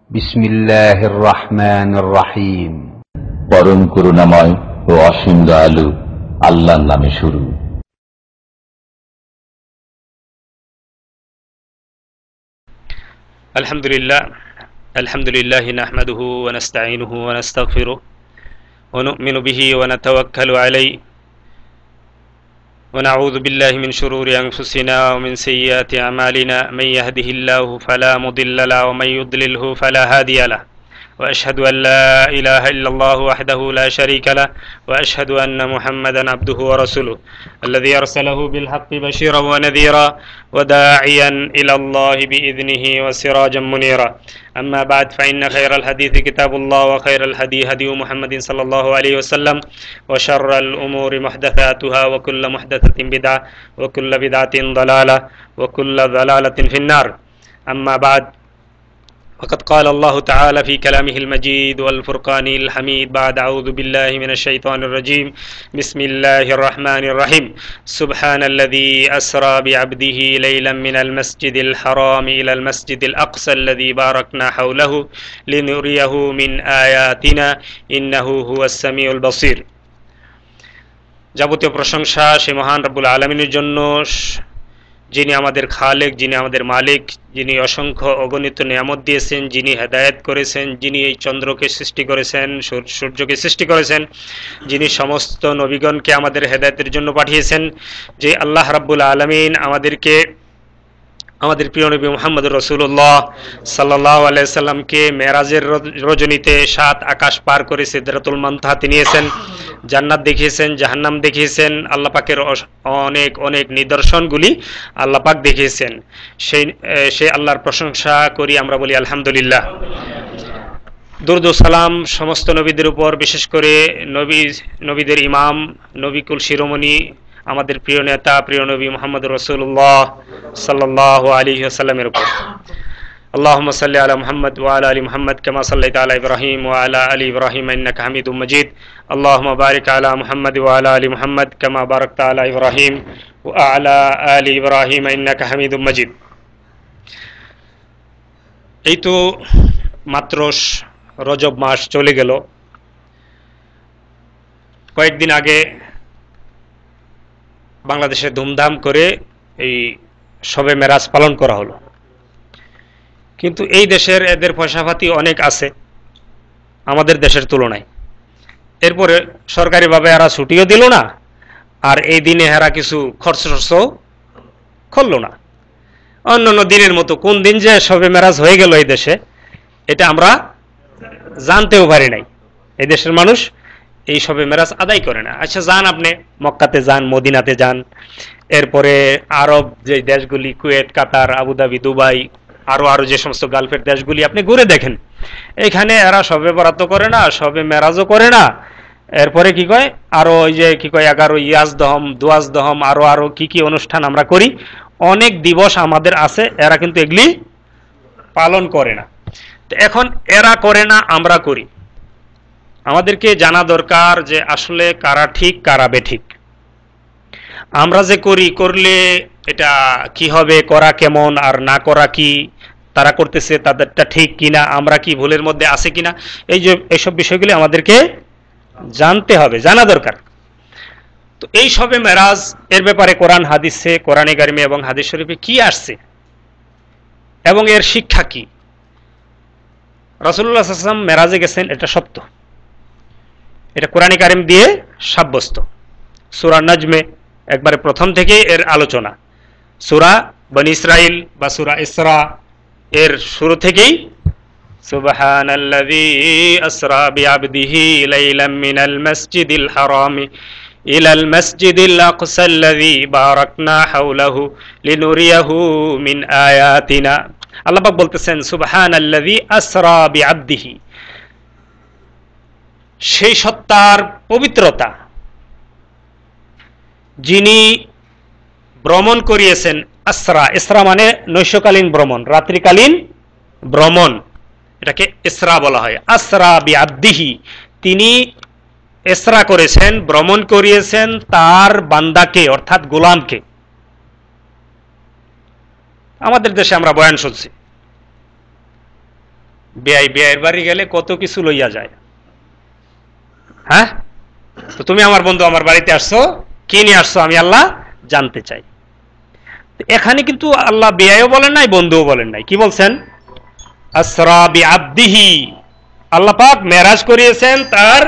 বিসমিল্লাহির রহমানির রহিম। পরম করুণাময় ও অসীম দয়ালু আল্লাহর নামে শুরু। আলহামদুলিল্লাহ নাহমাদুহু ওয়া নাস্তাঈনুহু ওয়া নাস্তাগফিরুহু ওয়া নু'মিনু বিহি ওয়া নাতাওয়াক্কালু আলাইহি ওয়া নাউযু বিল্লাহি মিন শুরুরি আনফুসিনা ওয়া মিন সাইয়্যাতি আমালিনা মান ইয়াহদিহিল্লাহু ফালা মুদিল্লা লাহু ওয়া মান ইউদ্লিলহু ফালা হাদিয়া লাহু ওয়া আশহাদু আন লা ইলাহা ইল্লাল্লাহু ওয়াহদাহু লা শারীকা লাহু ওয়া আশহাদু আন্না মুহাম্মাদান আবদুহু ওয়া রাসূলুহু আল্লাযী আরসালাহু বিল হাক্কি বাশীরান ওয়া নাযীরা ওয়া দাঈয়ান ইলাল্লাহি বিইذনিহি ওয়া সিরাজাম মুনীরা। أما بعد فإن خير الحديث كتاب الله وخير الهدي هدي محمد صلى الله عليه وسلم وشر الأمور محدثاتها وكل محدثة بدعة وكل بدعة ضلالة وكل ضلالة في النار. أما بعد وقد قال الله تعالى في كلامه المجيد والفرقان الحميد بعد أعوذ بالله من الشيطان الرجيم بسم الله الرحمن الرحيم سبحان الذي أسرى بعبده ليلا من المسجد الحرام إلى المسجد الأقصى الذي باركنا حوله لنريه من آياتنا إنه هو السميع البصير. যাবতীয় প্রশংসা সেই মহান রব্বুল আলামিনের জন্য, যিনি আমাদের খালেক, যিনি আমাদের মালিক, যিনি অসংখ্য অগণিত নিয়ামত দিয়েছেন, যিনি হেদায়েত করেছেন, যিনি এই চন্দ্রকে সৃষ্টি করেছেন, সূর্যকে সৃষ্টি করেছেন, যিনি সমস্ত নবীগণকে আমাদের হেদায়েতের জন্য পাঠিয়েছেন। যে আল্লাহ রাব্বুল আলামিন আমাদের প্রিয় নবী মুহাম্মদ রাসূলুল্লাহ সাল্লাল্লাহু আলাইহি সাল্লামকে মেরাজের রজনীতে 7 আকাশ পার করে সিদরাতুল মুনতাহাতে নিয়েছেন, জান্নাত দেখিয়েছেন, জাহান্নাম দেখিয়েছেন, আল্লাহ পাকের অনেক অনেক নিদর্শনগুলি আল্লাহ পাক দেখিয়েছেন। সেই আল্লাহর প্রশংসা করি, আমরা বলি আলহামদুলিল্লাহ। দুরূদ ও সালাম সমস্ত নবীদের উপর, বিশেষ করে নবীদের ইমাম, নবীকুল শিরোমণি, আমাদের প্রিয় নেতা, প্রিয় নবী মুহাম্মদ রাসূলুল্লাহ সাল্লাল্লাহু আলাইহি ওয়াসাল্লামের উপর। আল্লাহুম্মা সাল্লি আলা মুহাম্মদ ওয়া আলা আলি মুহাম্মদ কামা সাল্লাইতা আলা ইব্রাহিম ওয়া আলা আলি ইব্রাহিম ইন্নাকা হামিদুম মাজিদ। আল্লাহুম্মা বারিক আলা মুহাম্মদ ওয়া আলা আলি মুহাম্মদ কামা বারাকতা আলা ইব্রাহিম ওয়া আলা আলি ইব্রাহিম ইন্নাকা হামিদুম মাজিদ। এই তো মাত্র রজব মাস চলে গেল। কয়েকদিন আগে বাংলাদেশে ধুমধাম করে এই শবে মেরাজ পালন করা হলো, কিন্তু এই দেশের এদের পয়সাপাতি অনেক আছে আমাদের দেশের তুলনায়। এরপরে সরকারিভাবে এরা ছুটিও দিল না, আর এই দিনে এরা কিছু খরচ করল না। অন্যান্য দিনের মতো কোন দিন যে শবে মেরাজ হয়ে গেল এই দেশে, এটা আমরা জানতেও পারি নাই। এই দেশের মানুষ এই শবে মেরাজ আদায় করে না। আচ্ছা, যান আপনি মক্কাতে যান, মদিনাতে যান, এরপরে আরব যে দেশগুলি, কুয়েত, কাতার, আবুধাবি, দুবাই, আরো যে সমস্ত গালফের দেশগুলি আপনি ঘুরে দেখেন, এখানে এরা শবে বরাত করে না, শবে মেরাজও করে না। এরপরে কি কয়, আরো ওই যে কি কয় 11 ইয়াজ দহম, দুয়াজ দহম, আরো কি অনুষ্ঠান আমরা করি, অনেক দিবস আমাদের আছে, এরা কিন্তু এগুলি পালন করে না। তো এখন এরা করে না, আমরা করি। আমাদেরকে জানা দরকার যে আসলে কারা ঠিক কারা বেঠিক। আমরা যে করলে এটা কি হবে, করা কেমন, আর না করা কি, তারা করতেছে তাদেরটা ঠিক কিনা, আমরা কি ভুলের মধ্যে আছে কিনা, এইসব বিষয়গুলি আমাদেরকে জানতে হবে, জানা দরকার। তো এই শবে মেরাজ এর ব্যাপারে কোরআনে কারিমে এবং হাদিস শরীফে কি আসছে এবং এর শিক্ষা কি। রাসূলুল্লাহ সাল্লাল্লাহু আলাইহি ওয়াসাল্লাম মেরাজে গেছেন, এটা সত্য, এটা কোরআনে কারিম দিয়ে সাব্যস্ত। সূরা নাজমে একবারে প্রথম থেকে এর আলোচনা, সূরা বনী ইসরাইল বা সূরা ইসরা এর শুরু থেকেই সুবহানাল্লাযী আসরা বিআবদিহি লাইলাম মিনাল মাসজিদিল হারামি ইলাল মাসজিদিল আকসাল্লাযী বারাকনা হাওলাহু লিনুরিয়াহু মিন আয়াতিনা। আল্লাহ পাক বলতেছেন সুবহানাল্লাযী আসরা বিআবদিহি, সেই সত্তার পবিত্রতা যিনি ভ্রমণ করিয়েছেন। ইসরা মানে নৈশকালীন ভ্রমণ, রাত্রিকালীন ভ্রমণ, এটাকে ইসরা বলা হয়। আসরা বিআবদিহি, তিনি ইসরা করেছেন, ভ্রমণ করিয়েছেন তার বান্দাকে, অর্থাৎ গোলামকে। আমাদের দেশে আমরা বয়ান শুনছি, বেয়াইয়ের বাড়ি গেলে কত কিছু লইয়া যায়। হ্যাঁ, তো তুমি আমার বন্ধু, আমার বাড়িতে আসছো, কি নিয়ে আসছো আমি আল্লাহ জানতে চাই। এখানে কিন্তু আল্লাহ বেয়াইও বলেন নাই, বন্ধুও বলেন নাই, কি বলছেন? আসরা বিআবদিহি, আল্লাহ পাক মেরাজ করিয়েছেন তার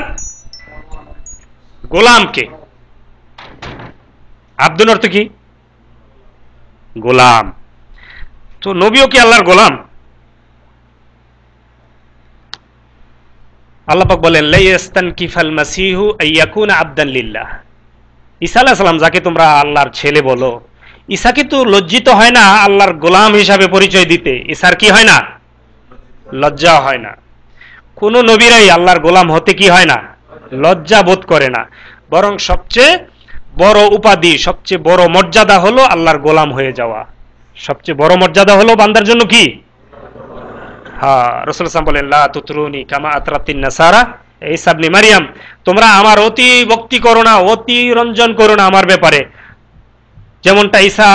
গোলামকে। আব্দুল অর্থ কি? গোলাম। তো নবীও কি আল্লাহর গোলাম? আল্লাহ পাক বলেন লাইয়াস্তানকিফাল মাসিহু আইয়াকুনা আবদান লিল্লাহ। ঈসা আলাইহিস সালাম, যাকে তোমরা আল্লাহর ছেলে বলো, ঈসা কিন্তু লজ্জিত হয় না আল্লাহর গোলাম হিসাবে পরিচয় দিতে। ঈসার কি হয় না? লজ্জা হয় না। কোন নবীরাই আল্লাহর গোলাম হতে কি হয় না? লজ্জা বোধ করে না। বরং সবচেয়ে বড় উপাধি, সবচেয়ে বড় মর্যাদা হলো আল্লাহর গোলাম হয়ে যাওয়া। সবচেয়ে বড় মর্যাদা হলো বান্দার জন্য কি? হ্যাঁ, রাসূল সাল্লাল্লাহু আলাইহি ওয়াসাল্লাম বলেন লা তুতরুনি কামা আতরাতিন নাসারা ঈসা ইবনে মারইয়াম, তোমরা আমার অতি ভক্তি করো না, অতি রঞ্জন করো না আমার ব্যাপারে, যেমনটা ঈসা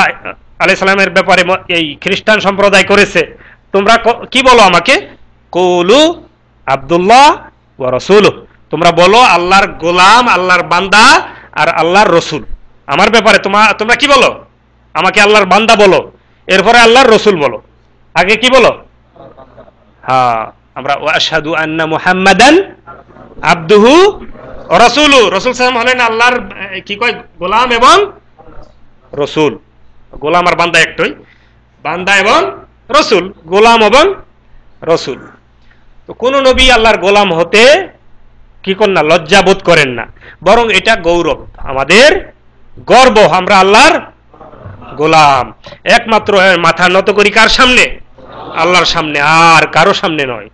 আলাইহিস সালামের ব্যাপারে এই খ্রিস্টান সম্প্রদায় করেছে। তোমরা কি বলো আমাকে? কুলু আব্দুল্লাহ ওয়া রাসূলুহু, তোমরা বলো আল্লাহর গোলাম, আল্লাহর বান্দা আর আল্লাহর রসুল। আমার ব্যাপারে তোমরা কি বলো? আমাকে আল্লাহর বান্দা বলো, এরপরে আল্লাহর রসুল বলো। আগে কি বলো? হ্যাঁ, আমরা ওয়া আশহাদু আন্না মুহাম্মাদান আবদুহু ওয়া রাসূলুহু, রাসূল সাল্লাল্লাহু আলাইহি ওয়াসাল্লাম হলেন আল্লাহর কি কয় গোলাম এবং রসুল। গোলাম আর বান্দা একটাই, বান্দা এবং রসুল, গোলাম এবং রসুল। তো কোন নবী আল্লাহর গোলাম হতে কি করেন না? লজ্জা বোধ করেন না, বরং এটা গৌরব, আমাদের গর্ব, আমরা আল্লাহর গোলাম। একমাত্র মাথা নত করি কার সামনে? আল্লাহর সামনে, আর কারো সামনে নয়।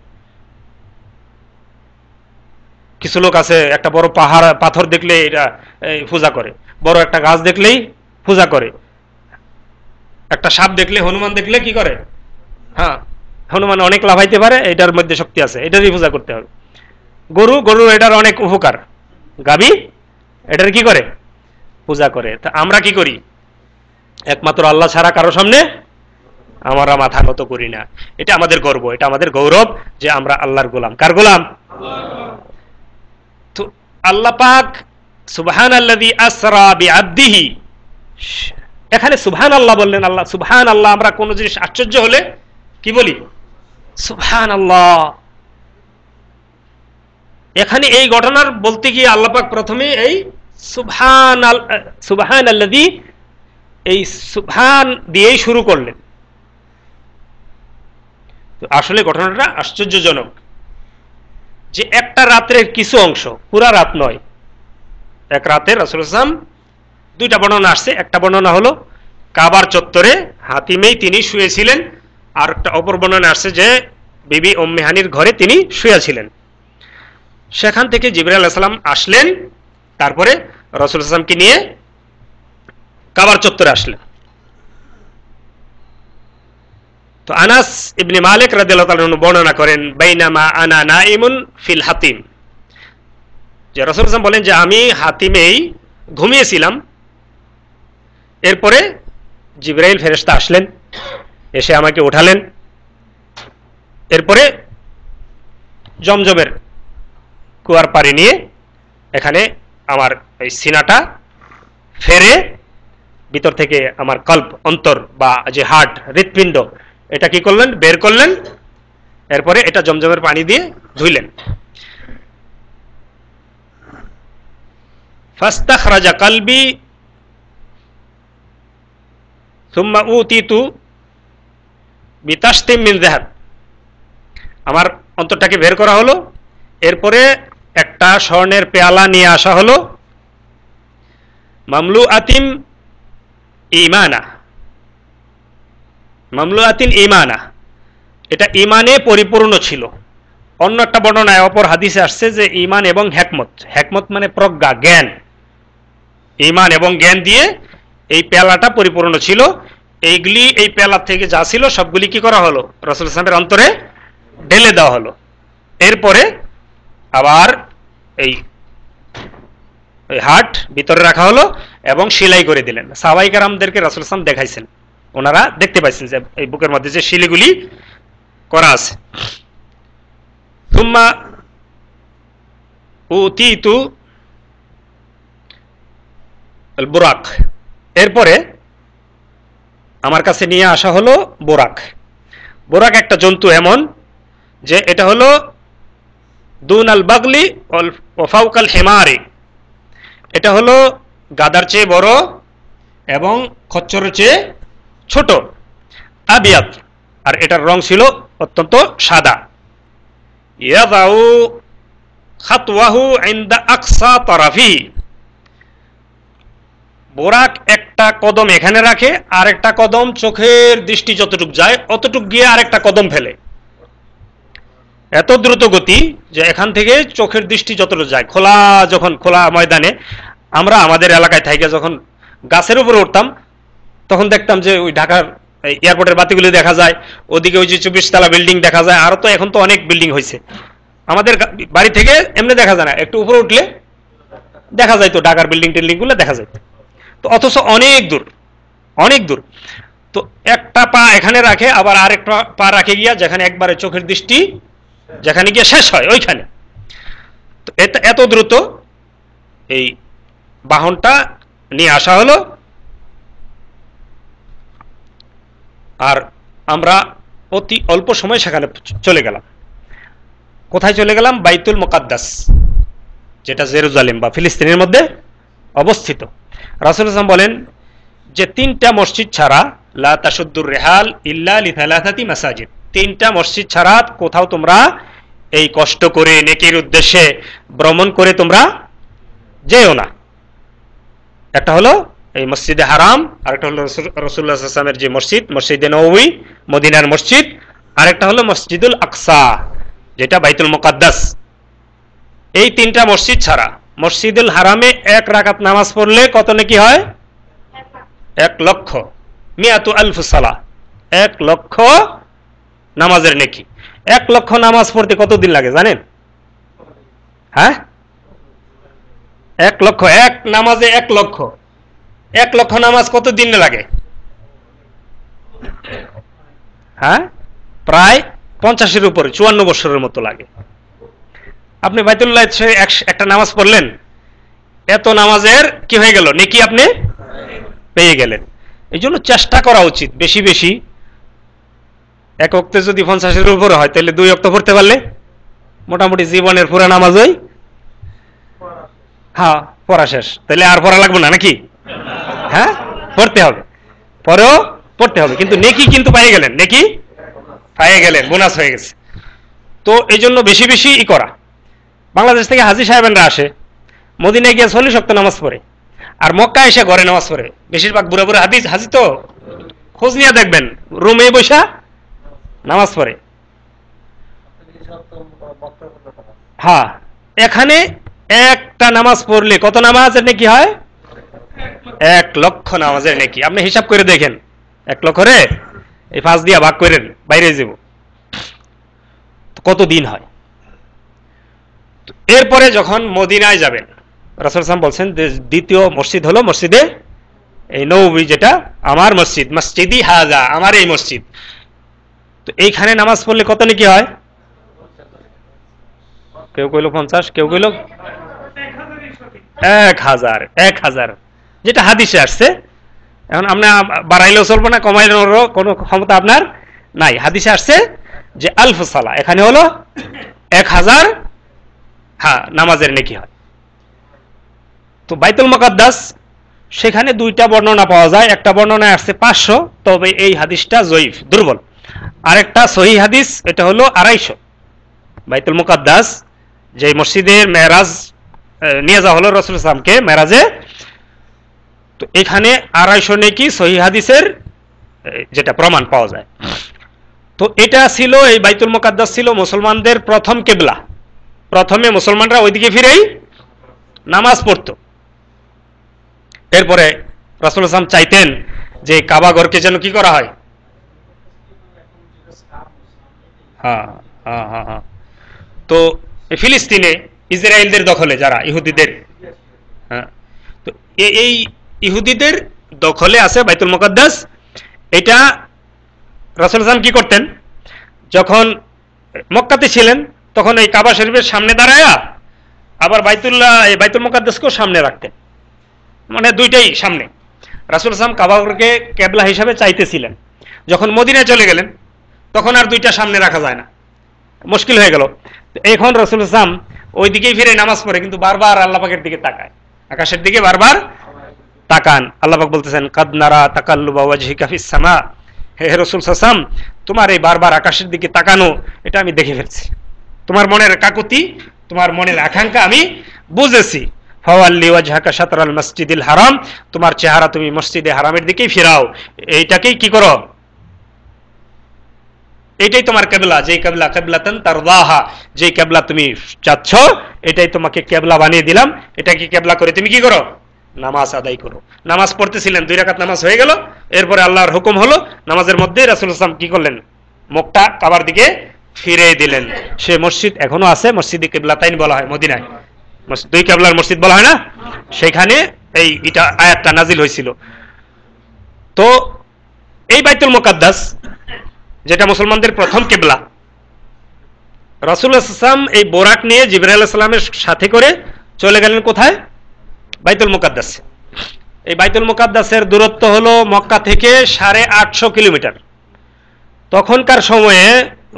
কিছু লোক আছে একটা বড় পাহাড় পাথর দেখলে এটা পূজা করে, বড় একটা গাছ দেখলেই পূজা করে, একটা সাপ দেখলে, হনুমান দেখলে কি করে? হ্যাঁ, হনুমান অনেক লাফাইতে পারে, এটার মধ্যে শক্তি আছে, এটারই পূজা করতে হবে। গরু এটার অনেক উপকার, গাবি এটার কি করে? পূজা করে। তা আমরা কি করি? একমাত্র আল্লাহ ছাড়া কারো সামনে আমরা মাথা নত করি না। এটা আমাদের গর্ব, এটা আমাদের গৌরব যে আমরা আল্লাহর গোলাম। কার গোলাম? তো আল্লাহ পাক সুবহানাল্লাযী আসরা বিআবদিহি, এখানে সুবহানাল্লাহ বললেন। আল্লাহ সুবহানাল্লাহ, আমরা কোন জিনিস আশ্চর্য হলে কি বলি? সুবহানাল্লাহ। এখানে এই ঘটনার বলতে গিয়ে আল্লাহ পাক প্রথমে এই সুবহানাল্লাযী, এই সুবহান দিয়েই শুরু করলেন। তো আসলে ঘটনাটা আশ্চর্যজনক যে একটা রাতের কিছু অংশ, পুরা রাত নয়, এক রাতে রাসূল সাল্লাল্লাহু আলাইহি ওয়াসাল্লাম, দুইটা বর্ণনা আসছে। একটা বর্ণনা হলো কাবার চত্বরে হাতিমেই তিনি শুয়েছিলেন, আর একটা অপর বর্ণনা আসছে যে বিবি উম্মে হানির ঘরে তিনি শুয়েছিলেন। সেখান থেকে জিবরাইল আলাইহিস সালাম আসলেন, তারপরে রাসূল সাল্লাল্লাহু আলাইহি ওয়াসাল্লামকে নিয়ে কাবার চত্বরে আসলেন। তো আনাস ইবনে মালিক রাদিয়াল্লাহু তাআলা আনহু বর্ণনা করেন, বাইনামা আনা নাইমুন ফিল হাতিম, যে রাসূল সাল্লাল্লাহু আলাইহি ওয়াসাল্লাম বলেন যে আমি হাতিমেই ঘুমিয়েছিলাম, এরপরে জিবরাইল ফেরেশতা আসলেন, এসে আমাকে উঠালেন, এরপরে জমজমের কুয়ার পানি নিয়ে এখানে আমার এই সিনাটা ফেরে ভিতর থেকে আমার কল্প, অন্তর বা যে হার্ট, হৃৎপিণ্ড, এটা কি করলেন? বের করলেন, এরপরে এটা জমজমের পানি দিয়ে ধুইলেন। ফাস্তাখরাজা কলবি সুম্মা উতিতু বিতাশতিম মিন যাহাব, আমার অন্তরটাকে বের করা হলো, এরপরে একটা স্বর্ণের পেয়ালা নিয়ে আসা হলো, মামলুআতিন ঈমানা, মামলুআতিন ঈমানা, এটা ঈমানে পরিপূর্ণ ছিল। অন্য একটা বর্ণনায়, অপর হাদিসে আসছে যে ঈমান এবং হিকমত, হিকমত মানে প্রজ্ঞা, জ্ঞান, ঈমান এবং জ্ঞান দিয়ে এই পেয়ালাটা পরিপূর্ণ ছিল। এইগুলি, এই পেয়ালা থেকে যা ছিল সবগুলি কি করা হলো? রাসূল সাল্লাল্লাহু আলাইহি ওয়াসাল্লামের অন্তরে ঢেলে দেওয়া হলো। এরপরে আবার এই হার্ট ভিতরে রাখা হলো এবং সেলাই করে দিলেন। সাহাবায়ে কেরামদেরকে রাসূল সাল্লাল্লাহু আলাইহি ওয়াসাল্লাম দেখাইছেন, ওনারা দেখতে পাইছেন যে এই বুকের মধ্যে যে শিলিগুলি করা আছে। সুম্মা উতিতু আল বুরাক, এরপরে আমার কাছে নিয়ে আসা হলো বোরাক। বোরাক একটা জন্তু এমন যে এটা হলো দুন আল বাগলি ও ফাউকাল হেমারি, এটা হলো গাদার চেয়ে বড় এবং খচ্চরের চেয়ে ছোট, আবিয়াদ, আর এটার রং ছিল অত্যন্ত সাদা। ইয়াদাউ খাতওয়াহু ইনদা আকসা তারাফি, বোরাক একটা কদম এখানে রাখে আর একটা কদম চোখের দৃষ্টি যতটুক যায় অতটুক গিয়ে আরেকটা কদম ফেলে। এত দ্রুত গতি যে এখান থেকে চোখের দৃষ্টি যতটুকু যায়, খোলা ময়দানে আমরা আমাদের এলাকায় থাইকে যখন গাছের উপরে উঠতাম তখন দেখতাম যে ওই ঢাকার এয়ারপোর্টের বাতিগুলি দেখা যায়, ওদিকে ওই যে 24 তলা বিল্ডিং দেখা যায়, আরো তো এখন তো অনেক বিল্ডিং হয়েছে। আমাদের বাড়ি থেকে এমনি দেখা যায় না, একটু উপরে উঠলে দেখা যায় তো ঢাকার বিল্ডিং টিল্ডিং গুলো দেখা যায়। তো অথচ অনেক দূর। তো একটা পা এখানে রাখে, আবার আরেকটা পা রাখে গিয়া যেখানে একবারে চোখের দৃষ্টি যেখানে গিয়ে শেষ হয় ওইখানে। তো এত দ্রুত এই বাহনটা নিয়ে আসা হলো, আর আমরা অতি অল্প সময় সেখানে চলে গেলাম। কোথায় চলে গেলাম? বাইতুল মুকাদ্দাস, যেটা জেরুজালেম বা ফিলিস্তিনের মধ্যে অবস্থিত। রাসূল সাল্লাল্লাহু আলাইহি ওয়াসাল্লাম বলেন যে 3টা মসজিদ ছাড়া লা তাশুদ্দুর রিহাল ইল্লা লিথালাথাতি মাসাজিদ, 3টা মসজিদ ছাড়া কোথাও তোমরা এই কষ্ট করে নেকির উদ্দেশ্যে ভ্রমণ করে তোমরা যেও না। একটা হলো এই মসজিদে হারাম, আরেকটা হলো রাসূলুল্লাহ সাল্লাল্লাহু আলাইহি ওয়াসাল্লামের যে মসজিদ, মসজিদে নববী মদিনার মসজিদ, আরেকটা হলো মসজিদুল আকসা যেটা বাইতুল মুকাদ্দাস। এই 3টা মসজিদ ছাড়া মসজিদুল হারামে 1 রাকাত নামাজ পড়লে কত নেকি হয়? 1 লক্ষ, মিয়াতু আলফ সালাহ, 1 লক্ষ নামাজের নেকি। 1 লক্ষ নামাজ পড়তে কতদিন লাগে জানেন? হ্যাঁ, 1 লক্ষ, এক নামাজে 1 লক্ষ, 1 লক্ষ নামাজ কত দিন লাগে? হ্যাঁ, প্রায় 50-এর উপরে, 54 বছরের মতো লাগে। আপনি বাইতুল্লাহ একটা নামাজ পড়লেন, এত নামাজের কি হয়ে গেল? নেকি আপনি পেয়ে গেলেন। এই জন্য চেষ্টা করা উচিত বেশি বেশি। এক ওয়াক্তে যদি 50-এর উপরে হয় তাহলে 2 ওয়াক্ত পড়তে পারলে মোটামুটি জীবনের পুরো নামাজ ওই হ্যাঁ পড়া শেষ, তাহলে আর পড়া লাগবে না নাকি? হ্যাঁ, পড়তে হবে, পরেও পড়তে হবে, কিন্তু নেকি কিন্তু পেয়ে গেলেন, নেকি পেয়ে গেলেন, বোনাস হয়ে গেছে। তো এই জন্য বেশি বেশি করা। বাংলাদেশ থেকে হাজী সাহেবেনরা আসে, মদিনায় গিয়ে 40 ওয়াক্ত নামাজ পড়ে, আর মক্কা এসে ঘরে নামাজ পড়ে। বেশিরভাগ বুড়া বুড়া হাজী তো খোঁজ নিয়ে দেখবেন রুমে বসা নামাজ পড়ে। হ্যাঁ, এখানে একটা নামাজ পড়লে কত নামাজের নেকি হয়? 1 লক্ষ নামাজের নেকি। আপনি হিসাব করে দেখেন, 1 লক্ষ রে এই 5 দিয়া ভাগ করেন, বাইরে যাব কত দিন হয়। এরপরে যখন মদিনায় যাবেন, রাসূল সাল্লাল্লাহু আলাইহি ওয়াসাল্লাম বলছেন যে দ্বিতীয় মসজিদ হলো মসজিদে এই নববী, যেটা আমার মসজিদ, মসজিদি হাজা, আমার এই মসজিদ। তো এইখানে নামাজ পড়লে কত নেকি হয়? কেউ কইল 50, কেউ কইল 1000, যেটা হাদিসে আসছে। এখন আপনি বাড়াইলেও চলবে না, কমাইলেও কোনো ক্ষমতা আপনার নাই। হাদিসে আসছে যে আলফ সালাহ, এখানে হলো 1000 হ্যাঁ নামাজের নেকি হয়। তো বাইতুল মুকাদ্দাস সেখানে 2টা বর্ণনা পাওয়া যায়। একটা বর্ণনায় আসছে 500, তবে এই হাদিসটা জয়ীফ, দুর্বল। আরেকটা সহিহ হাদিস, এটা হলো 250। বাইতুল মুকাদ্দাস যে মসজিদের মেরাজ নিয়ে যাওয়া হলো রাসূল সাল্লাল্লাহু আলাইহি ওয়াসাল্লামকে মেরাজে, তো এখানে 250 নেকি সহিহ হাদিসের যেটা প্রমাণ পাওয়া যায়। তো এটা ছিল, এই বাইতুল মুকাদ্দাস ছিল মুসলমানদের প্রথম কিবলা। প্রথমে মুসলমানরা ওইদিকে ফিরেই নামাজ পড়ত। এরপরে রাসূল সাল্লাল্লাহু আলাইহি ওয়াসাল্লাম চাইতেন যে কাবা ঘরকে যেন কি করা হয়। হ্যাঁ হ্যাঁ হ্যাঁ হ্যাঁ। তো ফিলিস্তিনে ইসরায়েলদের দখলে যারা ইহুদিদের, হ্যাঁ, তো এই ইহুদিদের দখলে আছে বাইতুল মুকাদ্দাস। এটা রাসূল সাল্লাল্লাহু আলাইহি ওয়াসাল্লাম কি করতেন, যখন মক্কাতে ছিলেন তখন এই কাবা শরীফের সামনে দাঁড়ায়া আবার বাইতুল মুকাদ্দাসকেও সামনে রাখতেন, মানে দুইটাই সামনে। রাসূল সাল্লাল্লাহু কাবাকে কেবলা হিসাবে চাইতেছিলেন। যখন মদিনায় চলে গেলেন তখন আর দুইটা সামনে রাখা যায় না, মুশকিল হয়ে গেল। এখন রাসূল সাল্লাল্লাহু ওই দিকেই ফিরে নামাজ পড়ে, কিন্তু বারবার আল্লাহ পাকের দিকে তাকায়, আকাশের দিকে বারবার তাকান। আল্লাহ পাক বলতেছেন কাদ নারা তাকাল্লুবা ওয়াজহিকা ফিস সামা, হে রাসূল সাল্লাল্লাহু আলাইহি ওয়াসাল্লাম তোমার এই বারবার আকাশের দিকে তাকানো এটা আমি দেখে ফেলছি, তোমার মনের কাকুতি, তোমার মনের আকাঙ্ক্ষা আমি বুঝেছি। ফাওয়াল্লি ওয়াজহাকা শাতরাল মসজিদিল হারাম, তোমার চেহারা তুমি মসজিদে হারামের দিকেই ফিরাও, এইটাকেই কি করো, এটাই তোমার কেবলা, যেই কেবলা কেবলাতান তারদাহা, যেই কেবলা তুমি চাচ্ছ এটাই তোমাকে কেবলা বানিয়ে দিলাম, এটাকে কেবলা করে তুমি কি করো, নামাজ আদায় করো। নামাজ পড়তেছিলেন, 2 রাকাত নামাজ হয়ে গেল, এরপরে আল্লাহর হুকুম হলো নামাজের মধ্যে রাসূল সাল্লাল্লাহু আলাইহি ওয়াসাল্লাম কি করলেন, মুখটা কাবার দিকে ফিরে দিলেন। সে মসজিদ এখনো আছে, মসজিদে কিবলাতাইন বলা হয় মদিনায়, 2 কিবলার মসজিদ বলা হয় না, সেখানে এটা আয়াতটা নাজিল হয়েছিল। তো এই বাইতুল মুকাদ্দাস যেটা মুসলমানদের প্রথম কিবলা, রাসূলুল্লাহ সাল্লাল্লাহু আলাইহি ওয়াসাল্লাম এই বোরাক নিয়ে জিবরাইল আলাইহিস সালামের সাথে করে চলে গেলেন কোথায়, বাইতুল মুকাদ্দাস। এই বাইতুল মুকাদ্দাসের দূরত্ব হলো মক্কা থেকে 850 কিলোমিটার। তখনকার সময়ে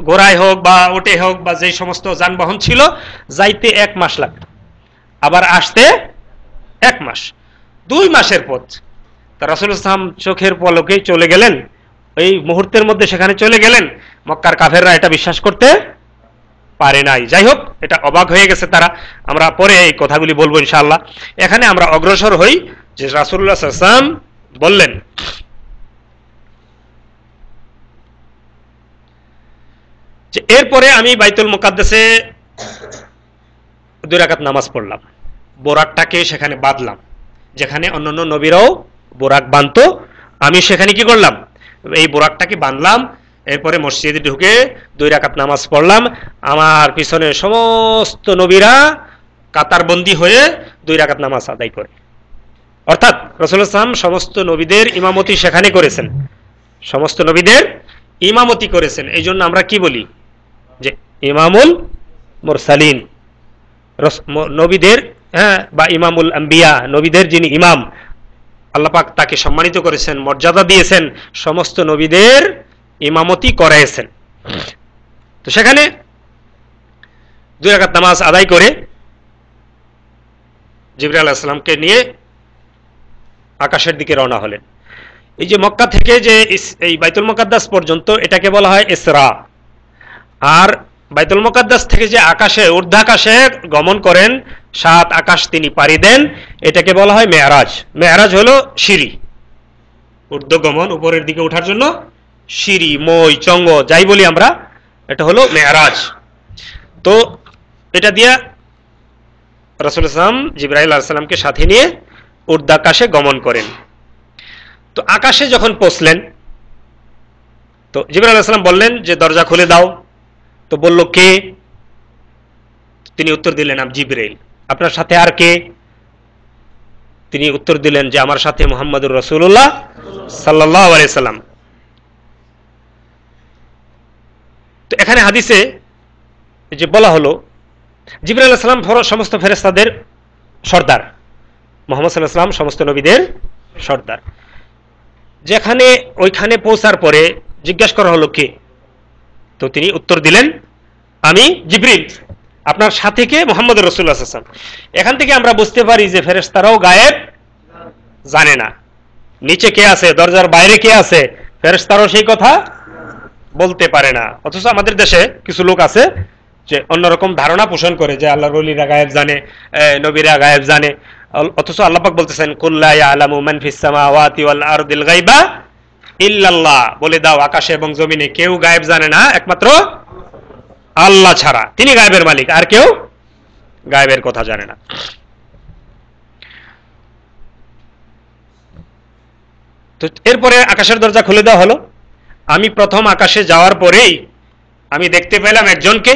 ঘোড়ায় হোক বা ওটে হোক বা যে সমস্ত যানবাহন ছিল, যাইতে 1 মাস লাগত, আবার আসতে 1 মাস, 2 মাসের পথ। তা রাসূলুল্লাহ সাল্লাল্লাহু আলাইহি ওয়াসাল্লাম চোখের পলকেই চলে গেলেন, এই মুহূর্তের মধ্যে সেখানে চলে গেলেন। মক্কার কাফেররা এটা বিশ্বাস করতে পারে নাই। যাই হোক, এটা অবাক হয়ে গেছে তারা। আমরা পরে এই কথাগুলি বলবো ইনশাআল্লাহ। এখানে আমরা অগ্রসর হই যে রাসূলুল্লাহ সাল্লাল্লাহু আলাইহি ওয়াসাল্লাম বললেন যে এরপরে আমি বাইতুল মুকাদ্দাসে 2 রাকাত নামাজ পড়লাম, বোরাকটাকে সেখানে বাঁধলাম, যেখানে অন্যান্য নবীরাও বোরাক বাঁধতো, আমি সেখানে কি করলাম, এই বোরাকটাকে বাঁধলাম। এরপরে মসজিদে ঢুকে 2 রাকাত নামাজ পড়লাম। আমার পিছনে সমস্ত নবীরা কাতারবন্দি হয়ে 2 রাকাত নামাজ আদায় করে, অর্থাৎ রাসূলুল্লাহ সাল্লাল্লাহু আলাইহি ওয়াসাল্লাম সমস্ত নবীদের ইমামতি সেখানে করেছেন, সমস্ত নবীদের ইমামতি করেছেন। এই জন্য আমরা কি বলি যে ইমামুল মুরসালিন, নবীদের, হ্যাঁ, বা ইমামুল আম্বিয়া, নবীদের যিনি ইমাম, আল্লাহ পাক তাকে সম্মানিত করেছেন, মর্যাদা দিয়েছেন, সমস্ত নবীদের ইমামতি করাইছেন। তো সেখানে 2 রাকাত নামাজ আদায় করে জিবরাইল আলাইহিস সালামকে নিয়ে আকাশের দিকে রওনা হলেন। এই যে মক্কা থেকে যে এই বাইতুল মুকাদ্দাস পর্যন্ত এটাকে বলা হয় ইসরা, আর বাইতুল মুকাদ্দাস থেকে যে আকাশে ঊর্ধ্বাকাশে গমন করেন, 7 আকাশ তিনি পাড়ি দেন, এটাকে বলা হয় মেরাজ। মেরাজ হলো সিঁড়ি, ঊর্ধ্বগমন, উপরের দিকে ওঠার জন্য সিঁড়ি, মই, চঙ্গ যাই বলি আমরা, এটা হলো মেরাজ। তো এটা দিয়া রাসূলুল্লাহ সাল্লাল্লাহু আলাইহি ওয়াসাল্লাম জিবরাইল আলাইহিস সালামকে সাথে নিয়ে ঊর্ধ্বাকাশে গমন করেন। তো আকাশে যখন পৌঁছলেন, তো জিবরাইল আলাইহিস সালাম বললেন যে দরজা খুলে দাও। তো বলল কে? তিনি উত্তর দিলেন আমি জিবরাইল। আপনার সাথে আর কে? তিনি উত্তর দিলেন যে আমার সাথে মুহাম্মদুর রাসূলুল্লাহ সাল্লাল্লাহু আলাইহি সাল্লাম। তো এখানে হাদিসে যে বলা হলো জিবরাইল আলাইহিস সালাম সমস্ত ফেরেশতাদের সর্দার, মুহাম্মদ সাল্লাল্লাহু আলাইহি সাল্লাম সমস্ত নবীদের সর্দার। যেখানে ওইখানে পৌঁছার পরে জিজ্ঞাসা করা হলো কে, তো তিনি উত্তর দিলেন আমি জিবরিল, আপনার সাথে কে? মুহাম্মদ রাসূলুল্লাহ সাল্লাল্লাহু আলাইহি ওয়াসাল্লাম। এখান থেকে আমরা বুঝতে পারি যে ফেরেশতারাও গায়েব জানে না, নিচে কে আছে, দরজার বাইরে কে আছে, ফেরেশতারাও সেই কথা বলতে পারে না। অথচ আমাদের দেশে কিছু লোক আছে যে অন্যরকম ধারণা পোষণ করে যে আল্লাহর ওলিরা গায়েব জানে, নবীরা গায়েব জানে, অথচ আল্লাহ পাক বলতেছেন কুল লা ইয়ালামু মান ফিস সামাওয়াতি ওয়াল আরদিল গায়বা ইল্লাল্লাহ, বলে দাও আকাশে এবং জমিনে কেউ গায়েব জানে না একমাত্র আল্লাহ ছাড়া, তিনি গায়েবের মালিক, আর কেউ গায়েবের কথা জানে না। তো এরপরে আকাশের দরজা খুলে দেওয়া হলো। আমি প্রথম আকাশে যাওয়ার পরেই আমি দেখতে পেলাম একজনকে,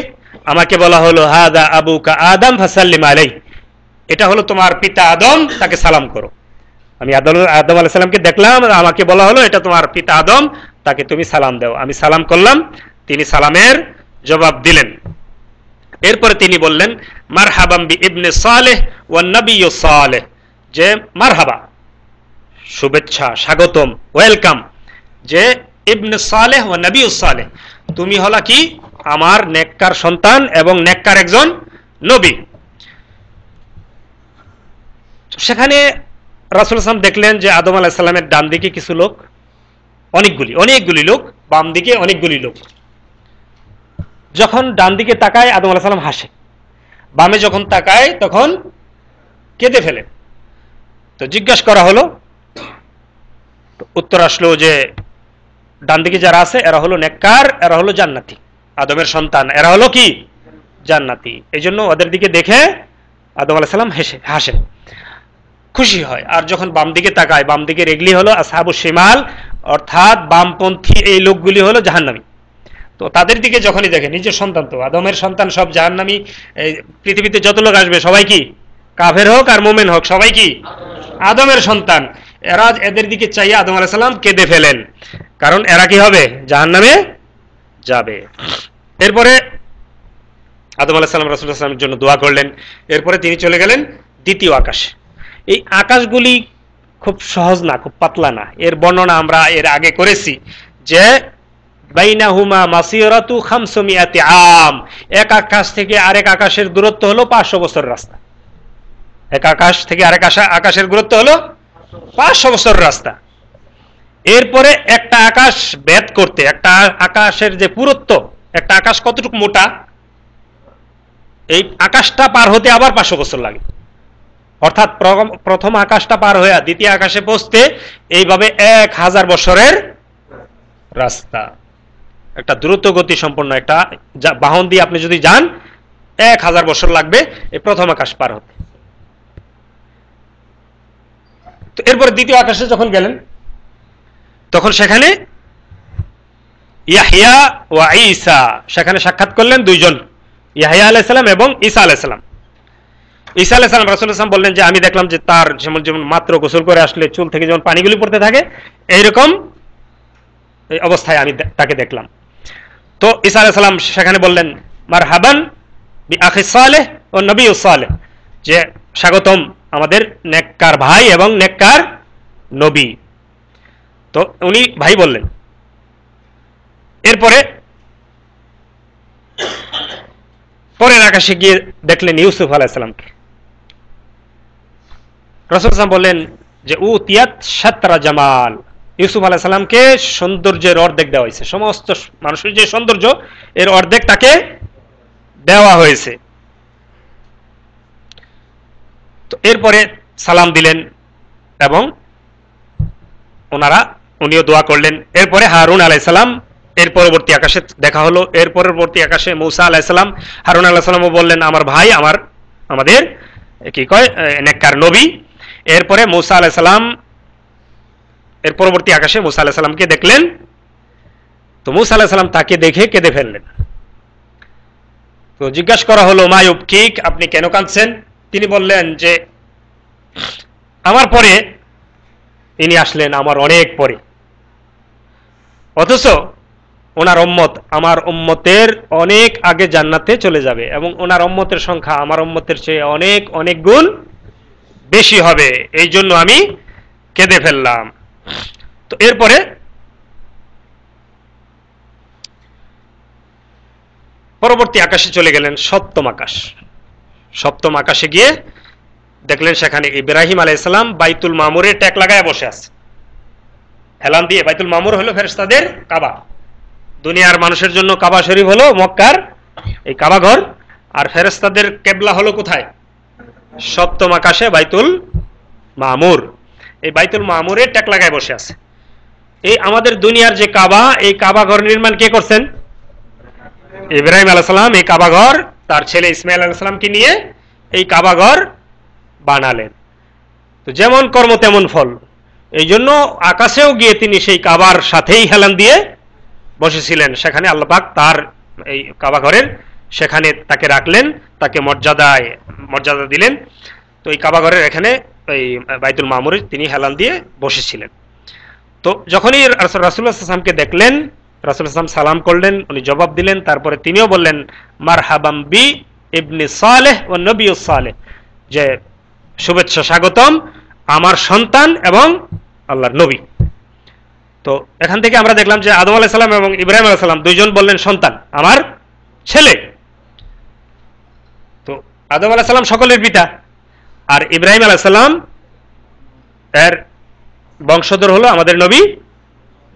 আমাকে বলা হলো হাদা আবুকা আদম ফাসাল্লিম আলাইহি, এটা হলো তোমার পিতা আদম, তাকে সালাম করো। আমি আদম আলাইহিস সালামকে দেখলাম, আমাকে বলা হলো এটা তোমার পিতা আদম, তাকে তুমি সালাম দাও। আমি সালাম করলাম, তিনি সালামের জবাব দিলেন। এরপরে তিনি বললেন মারহাবাম বি ইবনে সালেহ ওয়ান নবিয়্যু সালেহ, যে মারহাবা, শুভেচ্ছা, স্বাগতম, ওয়েলকাম, যে ইবনে সালেহ ওয়া নবিয়্যু সালেহ, তুমি হলা কি আমার নেককার সন্তান এবং নেককার একজন নবী। সেখানে রাসূল সাল্লাল্লাহু দেখলেন যে আদম আলাইহিস সালামের ডান দিকে কিছু লোক, অনেকগুলি লোক, বাম দিকে অনেকগুলি লোক। যখন ডান দিকে তাকায় আদম আলাইহিস সালাম হাসে, বামে যখন তাকায় তখন কেঁদে ফেলে। তো জিজ্ঞাসা করা হলো, উত্তর আসলো যে ডান দিকে যারা আছে এরা হলো নেককার, এরা হলো জান্নাতি, আদমের সন্তান, এরা হলো কি জান্নাতি। এই জন্য ওদের দিকে দেখে আদম আলাইহিস সালাম হাসেন, খুশি হয়। আর যখন বাম দিকে তাকায়, বাম দিকে এগুলি হলো আসহাবুশ শিমাল, অর্থাৎ বামপন্থী এই লোকগুলি হলো জাহান্নামী। তো তাদের দিকে যখনই দেখে, নিজের সন্তান তো, আদমের সন্তান সব জাহান্নামী, পৃথিবীতে যত লোক আসবে সবাই কি কাফের হোক আর মুমিন হোক সবাই কি আদমের সন্তান। এরা এদের দিকে চাইয়ে আদম আলাইহিস সালাম কেঁদে ফেলেন, কারণ এরা কি হবে জাহান্নামে যাবে। এরপরে আদম আলাইহিস সালাম রাসূলুল্লাহ সাল্লাল্লাহু আলাইহি ওয়াসাল্লামের জন্য দোয়া করলেন। এরপরে তিনি চলে গেলেন দ্বিতীয় আকাশে। এই আকাশগুলি খুব সহজ না, খুব পাতলা না। এর বর্ণনা আমরা এর আগে করেছি যে বাইনাহুমা মাসিরাতু 500 আম, এক আকাশ থেকে আরেক আকাশের দূরত্ব হলো 500 বছর রাস্তা। এক আকাশ থেকে আরেক আকাশের দূরত্ব হলো 500 বছর রাস্তা। এরপরে একটা আকাশ ভেদ করতে, একটা আকাশের যে পুরুত্ব, একটা আকাশ কতটুকু মোটা, এই আকাশটা পার হতে আবার 500 বছর লাগে। অর্থাৎ প্রথম আকাশটা পার হয়ে দ্বিতীয় আকাশে পৌঁছতে এইভাবে 1000 বছরের রাস্তা। একটা দ্রুত গতি সম্পন্ন একটা বাহন দিয়ে আপনি যদি যান 1000 বছর লাগবে এই প্রথম আকাশ পার হতে। তো এরপরে দ্বিতীয় আকাশে যখন গেলেন তখন সেখানে ইয়াহইয়া ওয়া ঈসা, সেখানে সাক্ষাৎ করলেন দুইজন, ইয়াহইয়া আলাইহিস সালাম এবং ঈসা আলাইহিস সালাম। ঈসা আলাইহিস সালাম রাসূলুল্লাহ সাল্লাল্লাহু আলাইহি ওয়াসাল্লাম বললেন যে আমি দেখলাম যে তার যেমন মাত্র গোসল করে আসলে চুল থেকে যেমন পানিগুলি পড়তে থাকে, এইরকম এই অবস্থায় আমি তাকে দেখলাম। তো ঈসা আলাইহিস সালাম সেখানে বললেন মারহাবান বি আখি সালেহ ওয়া নবিয়্যু সালেহ, যে স্বাগতম আমাদের নেককার ভাই এবং নেককার নবী। তো উনি ভাই বললেন। এরপরে পরের আকাশে গিয়ে দেখলেন ইউসুফ আলাইহিস সালামকে। রাসূল সাল্লাল্লাহু বললেন যে উতিয়াত শাতরা জামাল, ইউসুফ আলাইহিস সালামকে সৌন্দর্যের অর্ধেক দেওয়া হয়েছে। সমস্ত মানুষের যে সৌন্দর্য এর অর্ধেক তাকে দেওয়া হয়েছে। তো এরপরে সালাম দিলেন এবং উনিও দোয়া করলেন। এরপরে হারুন আলাইহিস সালাম এর পরবর্তী আকাশে দেখা হলো। এর পরবর্তী আকাশে মূসা আলাইহিস সালাম, হারুন আলাইহিস সালামও বললেন আমার ভাই, আমাদের কি কয় নেককার নবী। এরপরে মূসা আলাইহিস সালাম এর পরবর্তী আকাশে মূসা আলাইহিস সালামকে দেখলেন। তো মূসা আলাইহিস সালাম তাকে দেখে কেঁদে ফেললেন। তো জিজ্ঞাসা করা হলো মা ইউবকিক, আপনি কেন কাঁদছেন? তিনি বললেন যে আমার পরে ইনি আসলেন, আমার অনেক পরে, অথচ ওনার উম্মত আমার উম্মতের অনেক আগে জান্নাতে চলে যাবে এবং ওনার উম্মতের সংখ্যা আমার উম্মতের চেয়ে অনেক অনেক গুণ বেশি হবে, এই জন্য আমি কেঁদে ফেললাম। তো এরপরে পরবর্তী আকাশে চলে গেলেন, সপ্তম আকাশ। সপ্তম আকাশে গিয়ে দেখলেন সেখানে ইব্রাহিম আলাইহিস সালাম বাইতুল মামুরে ট্যাক লাগায় বসে আছে, হেলান দিয়ে। বাইতুল মামুর হলো ফেরেশতাদের কাবা, দুনিয়ার মানুষের জন্য কাবা শরীফ হলো মক্কার এই কাবা ঘর, আর ফেরেশতাদের কিবলা হলো কোথায়? সপ্তম আকাশে বাইতুল মামুর। এই বাইতুল মামুরে ট্যাক লাগায় বসে আছে। এই আমাদের দুনিয়ার যে কাবা, এই কাবা ঘর নির্মাণ কে করছেন? ইব্রাহিম আলাইহিস সালাম এই কাবা ঘর তার ছেলে ইসমাইল আলাইহিস সালামকে নিয়ে এই কাবা ঘর বানালেন। তো যেমন কর্ম তেমন ফল, এই জন্য আকাশেও গিয়ে তিনি সেই কাবার সাথেই হেলান দিয়ে বসেছিলেন। সেখানে আল্লাহ পাক তার এই কাবা ঘরের সেখানে তাকে রাখলেন, তাকে মর্যাদা দিলেন। তো এই কাবা ঘরের এখানে এই বাইতুল মামুরে তিনি হেলান দিয়ে বসেছিলেন। তো যখনই রাসূলুল্লাহ সাল্লাল্লাহু আলাইহি ওয়াসাল্লামকে দেখলেন, রাসূলুল্লাহ সাল্লাল্লাহু আলাইহি ওয়াসাল্লাম সালাম করলেন, উনি জবাব দিলেন। তারপরে তিনিও বললেন মারহাবাম বি ইবনে সালেহ ও নবিয়ুস সালেহ, যে শুভেচ্ছা স্বাগতম আমার সন্তান এবং আল্লাহর নবী। তো এখান থেকে আমরা দেখলাম যে আদম আলাইহিস সালাম এবং ইব্রাহিম আলাইহিস সালাম দুইজন বললেন সন্তান, আমার ছেলে। তো আদম আলাইহিস সালাম সকলের পিতা, আর ইব্রাহিম আলাইহিস সালাম এর বংশধর হলো আমাদের নবী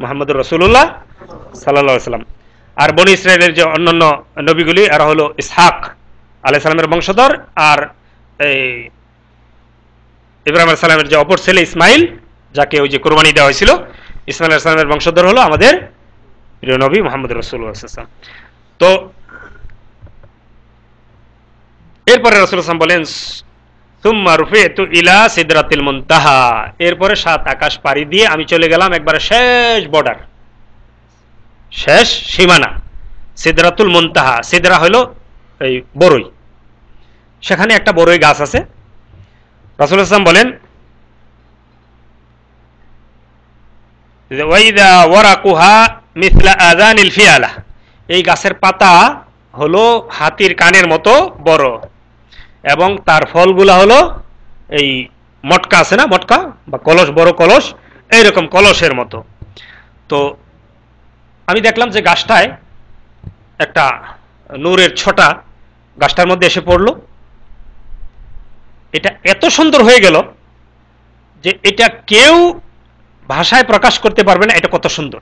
মুহাম্মদুর রাসূলুল্লাহ সাল্লাল্লাহু আলাইহি সাল্লাম। আর বনী ইসরায়েলের যে অন্যান্য নবীগুলি এরা হলো ইসহাক আলাইহিস সালামের বংশধর, আর এই ইব্রাহিম আলাইহিস সালামের যে অপর ছেলে ইসমাইল, যাকে ওই যে কুরবানি দেওয়া হয়েছিল, ইসমাইল আলাইহিস সালামের বংশধর হলো আমাদের প্রিয় নবী মুহাম্মদুর রাসূলুল্লাহ সাল্লাল্লাহু আলাইহি ওয়াসাল্লাম। তো এরপরে রাসূলুল্লাহ সাল্লাল্লাহু আলাইহি ওয়াসাল্লাম বলেন সুম্মা রুফি'তু ইলা সিদরাতিল মুনতাহা, এরপরে 7 আকাশ পাড়ি দিয়ে আমি চলে গেলাম একবারে শেষ বর্ডার, শেষ সীমানা, সিদরাতুল মুনতাহা। সিদরা হলো এই বড়ই, সেখানে একটা বড়ই গাছ আছে। রাসূলুল্লাহ সাল্লাল্লাহু আলাইহি ওয়াসাল্লাম বলেন ওয়াইদা ওয়ারাকুহা মিসলা আযানিল ফিয়ালা, এই গাছের পাতা হলো হাতির কানের মতো বড়, এবং তার ফলগুলা হলো এই মটকা আছে না, মটকা বা কলস, বড় কলস, এইরকম কলসের মতো। তো আমি দেখলাম যে গাছটায় একটা নূরের ছটা গাছটার মধ্যে এসে পড়লো। এটা এত সুন্দর হয়ে গেল যে এটা কেউ ভাষায় প্রকাশ করতে পারবে না এটা কত সুন্দর।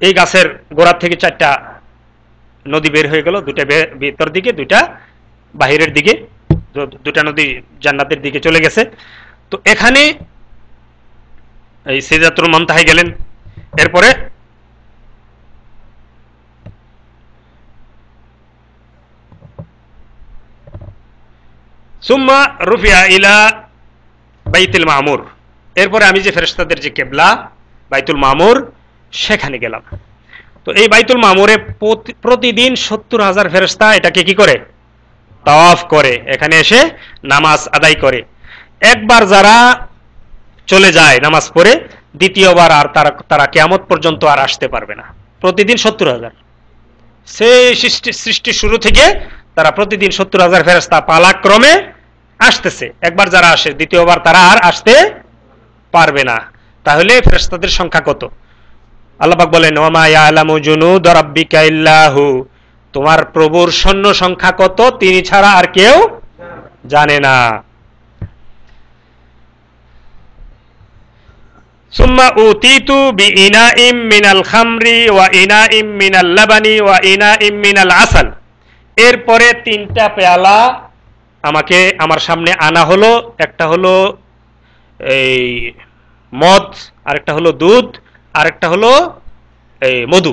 এই গাছের গোড়ার থেকে 4টা নদী বের হয়ে গেল, 2টা ভিতর দিকে, 2টা বাহিরের দিকে, 2টা নদী জান্নাতের দিকে চলে গেছে। তো এখানে এই সিদরাতুল মুনতাহা গেলেন। এরপরে সুম্মা রুফিয়া ইলা বাইতুল মামুর, এরপরে আমি যে ফেরেশতাদের যে কিবলা বাইতুল মামুর সেখানে গেলাম। তো এই বাইতুল মামুরে প্রতিদিন 70,000 ফেরেশতা এটাকে কি করে, তাওয়াফ করে, এখানে এসে নামাজ আদায় করে। একবার যারা চলে যায় নামাজ পড়ে, দ্বিতীয়বার আর তারা কিয়ামত পর্যন্ত আর আসতে পারবে না। প্রতিদিন 70,000, সেই সৃষ্টির শুরু থেকে তারা প্রতিদিন 70,000 ফেরেশতা পালাক্রমে আসতেছে। একবার যারা আসে, দ্বিতীয়বার তারা আর আসতে পারবে না। তাহলে ফেরেশতাদের সংখ্যা কত? আল্লাহ পাক বলেন ওয়া ইয়ালামু জুনুদ রাব্বিকা ইল্লাহু, তোমার প্রভুর সৈন্য সংখ্যা কত তিনি ছাড়া আর কেউ জানে না। সুম্মা উতিতু বিইনাইম মিনাল খামরি ওয়া ইনাইম মিনাল লাবানি ওয়া ইনাইম মিনাল আসাল, এরপরে 3টা পেয়ালা আমাকে আমার সামনে আনা হলো। একটা হলো এই মদ, আরেকটা হলো দুধ, আরেকটা হলো এই মধু।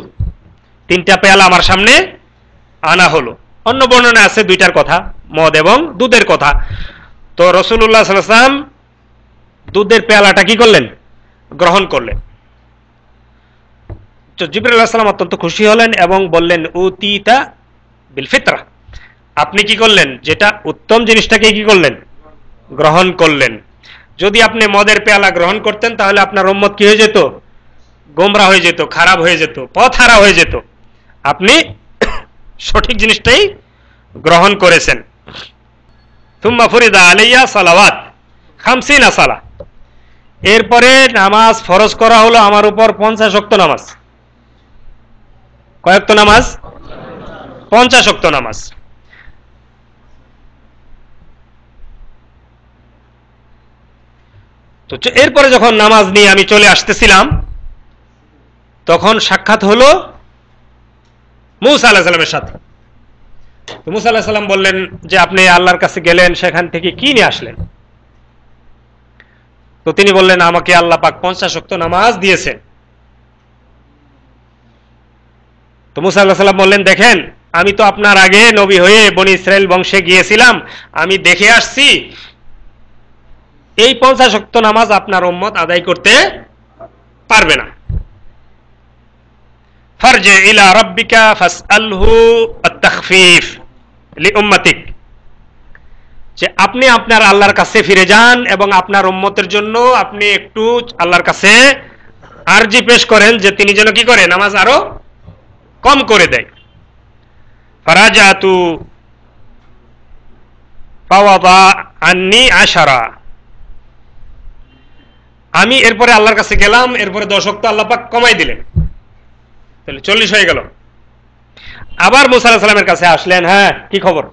3টা পেয়ালা আমার সামনে আনা হলো। অন্য বর্ণনা আছে 2টার কথা, মদ এবং দুধের কথা। তো রাসূলুল্লাহ সাল্লাল্লাহু আলাইহি ওয়াসাল্লাম দুধের পেয়ালাটা কি করলেন, গ্রহণ করলেন। তো জিবরাইল আলাইহিস সালাম অত্যন্ত খুশি হলেন এবং বললেন উতিতা বিল ফিতরা, আপনি কি করলেন, যেটা উত্তম জিনিসটাকে কি করলেন, গ্রহণ করলেন। যদি আপনি মদের পেয়ালা গ্রহণ করতেন তাহলে আপনার উম্মত কি হয়ে যেত, গোমরা হয়ে যেত, খারাপ হয়ে যেত, পথহারা হয়ে যেত। আপনি সঠিক জিনিসটাই গ্রহণ করেছেন। সুম্মা ফুরিদা আলাইয়া সালাওয়াত 50 সালাহ, এরপরে নামাজ ফরজ করা হলো আমার উপর 50 ওয়াক্ত নামাজ। কয় ওয়াক্ত নামাজ? 50 ওয়াক্ত নামাজ। তো এরপরে যখন নামাজ নিয়ে আমি চলে আসতেছিলাম তখন সাক্ষাৎ হলো মূসা আলাইহিস সালামের সাথে। তো মূসা আলাইহিস সালাম বললেন যে আপনি আল্লাহর কাছে গেলেন, সেখান থেকে কি নিয়ে আসলেন? তো তিনি বললেন আমাকে আল্লাহ পাক 50 ওয়াক্ত নামাজ দিয়েছেন। তো মূসা আলাইহিস সালাম বললেন দেখেন, আমি তো আপনার আগে নবী হয়ে বনী ইসরাইল বংশে গিয়েছিলাম, আমি দেখে আসছি এই 50 ওয়াক্ত নামাজ আপনার উম্মত আদায় করতে পারবে না। ফারজি ইলা রাব্বিকা ফাসআলহু আত-তাখফীফ লিউম্মাতিক, যে আপনি আপনার আল্লাহর কাছে ফিরে যান এবং আপনার উম্মতের জন্য আপনি একটু আল্লাহর কাছে আরজি পেশ করেন যে তিনি যেন কি করে, নামাজ আরো কম করে দেয়। ফারাজাতু ফাওয়াদা আন্নি আশারা, আমি এরপরে আল্লাহর কাছে গেলাম, এরপরে 10 ওয়াক্ত আল্লাহ পাক কমাই দিলেন, তাহলে 40 হয়ে গেল। আবার মুসা আলাইহিস সালামের কাছে আসলেন, হ্যাঁ কি খবর?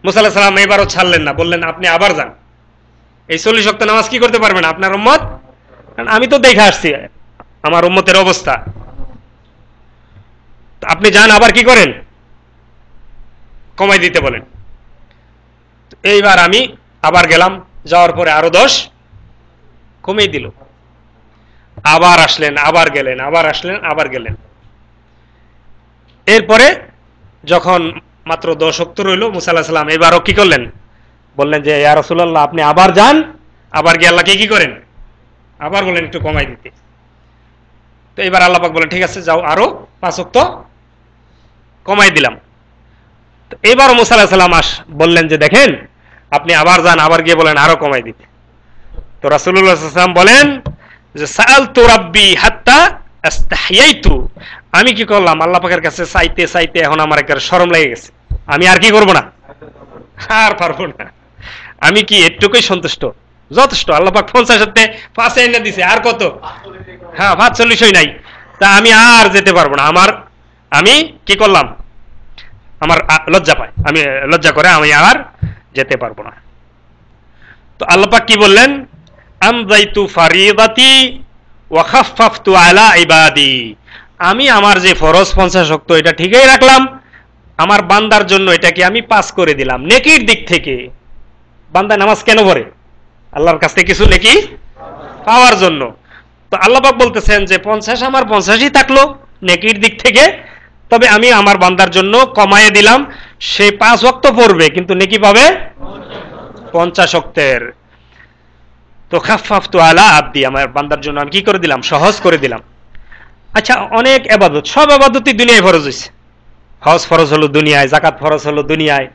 মুসা আলাইহিস সালাম এবারও ছাড়লেন না, বললেন আপনি আবার যান, এই 40 ওয়াক্ত নামাজ কি করতে পারবেন আপনার উম্মত? কারণ আমি তো দেখে আসছি আমার উম্মতের অবস্থা, আপনি যান, আবার কি করেন, কমাই দিতে বলেন। এইবার আমি আবার গেলাম, যাওয়ার পরে আরো 10 কমিয়ে দিল। আবার আসলেন, আবার গেলেন, আবার আসলেন, আবার গেলেন। এরপরে যখন মাত্র 10 ওয়াক্ত রইল, মুসা আলাইহিস সালাম এবারও কি করলেন, বললেন যে ইয়া রাসূলুল্লাহ আপনি আবার যান, আবার গিয়ে আল্লাহকে কি করেন, আবার বলেন একটু কমাই দিতে। তো এবার আল্লাহ পাক বলেন ঠিক আছে যাও, আরো 5 ওয়াক্ত কমাই দিলাম। তো এবার মুসা আলাইহিস সালাম বললেন যে দেখেন আপনি আবার যান, আবার গিয়ে বলেন আরো কমাই দিতে। তো রাসূলুল্লাহ সাল্লাল্লাহু আলাইহি ওয়াসাল্লাম বলেন যে সাআলতু রাব্বি হাত্তা আস্তাহইয়াইতু, আমি কি করলাম আল্লাহ পাকের কাছে চাইতে চাইতে এখন আমার একটা শরম লেগে গেছে, আমি আর কি করব না, আর পারবো না, আমি কি এটুকুই সন্তুষ্ট, যথেষ্ট। আল্লাহ পাক 50 5 এনে দিছে, আর কত, হ্যাঁ 45 নাই, তা আমি আর যেতে পারবো না, আমি কি করলাম, আমার লজ্জা পায়, আমি লজ্জা করে আমি আর যেতে পারবো না। তো আল্লাহ পাক কি বললেন, আমযাইতু ফারিদাতি ওয়া খাফফাফতু আলা ইবাদি, আমি আমার যে ফরজ 50 ওয়াক্ত এটা ঠিকই রাখলাম, আমার বান্দার জন্য এটাকে আমি পাস করে দিলাম নেকির দিক থেকে। বান্দা নামাজ কেন পড়ে? আল্লাহর কাছ থেকে কিছু নেকি পাওয়ার জন্য। তো আল্লাহ পাক বলতেছেন যে 50 আমার 50ই থাকলো নেকির দিক থেকে, তবে আমি আমার বান্দার জন্য কমায়ে দিলাম, সে 5 ওয়াক্ত পড়বে কিন্তু নেকি পাবে 50 ওয়াক্তের। তো খাফফাফতু আলা আবদি, আমার বান্দার জন্য আমি কি করে দিলাম, সহজ করে দিলাম। আচ্ছা, অনেক ইবাদত, সব ইবাদতই দুনিয়ায় ফরজ হইছে। হজ ফরজ হলো দুনিয়ায়, যাকাত ফরজ হলো দুনিয়ায়,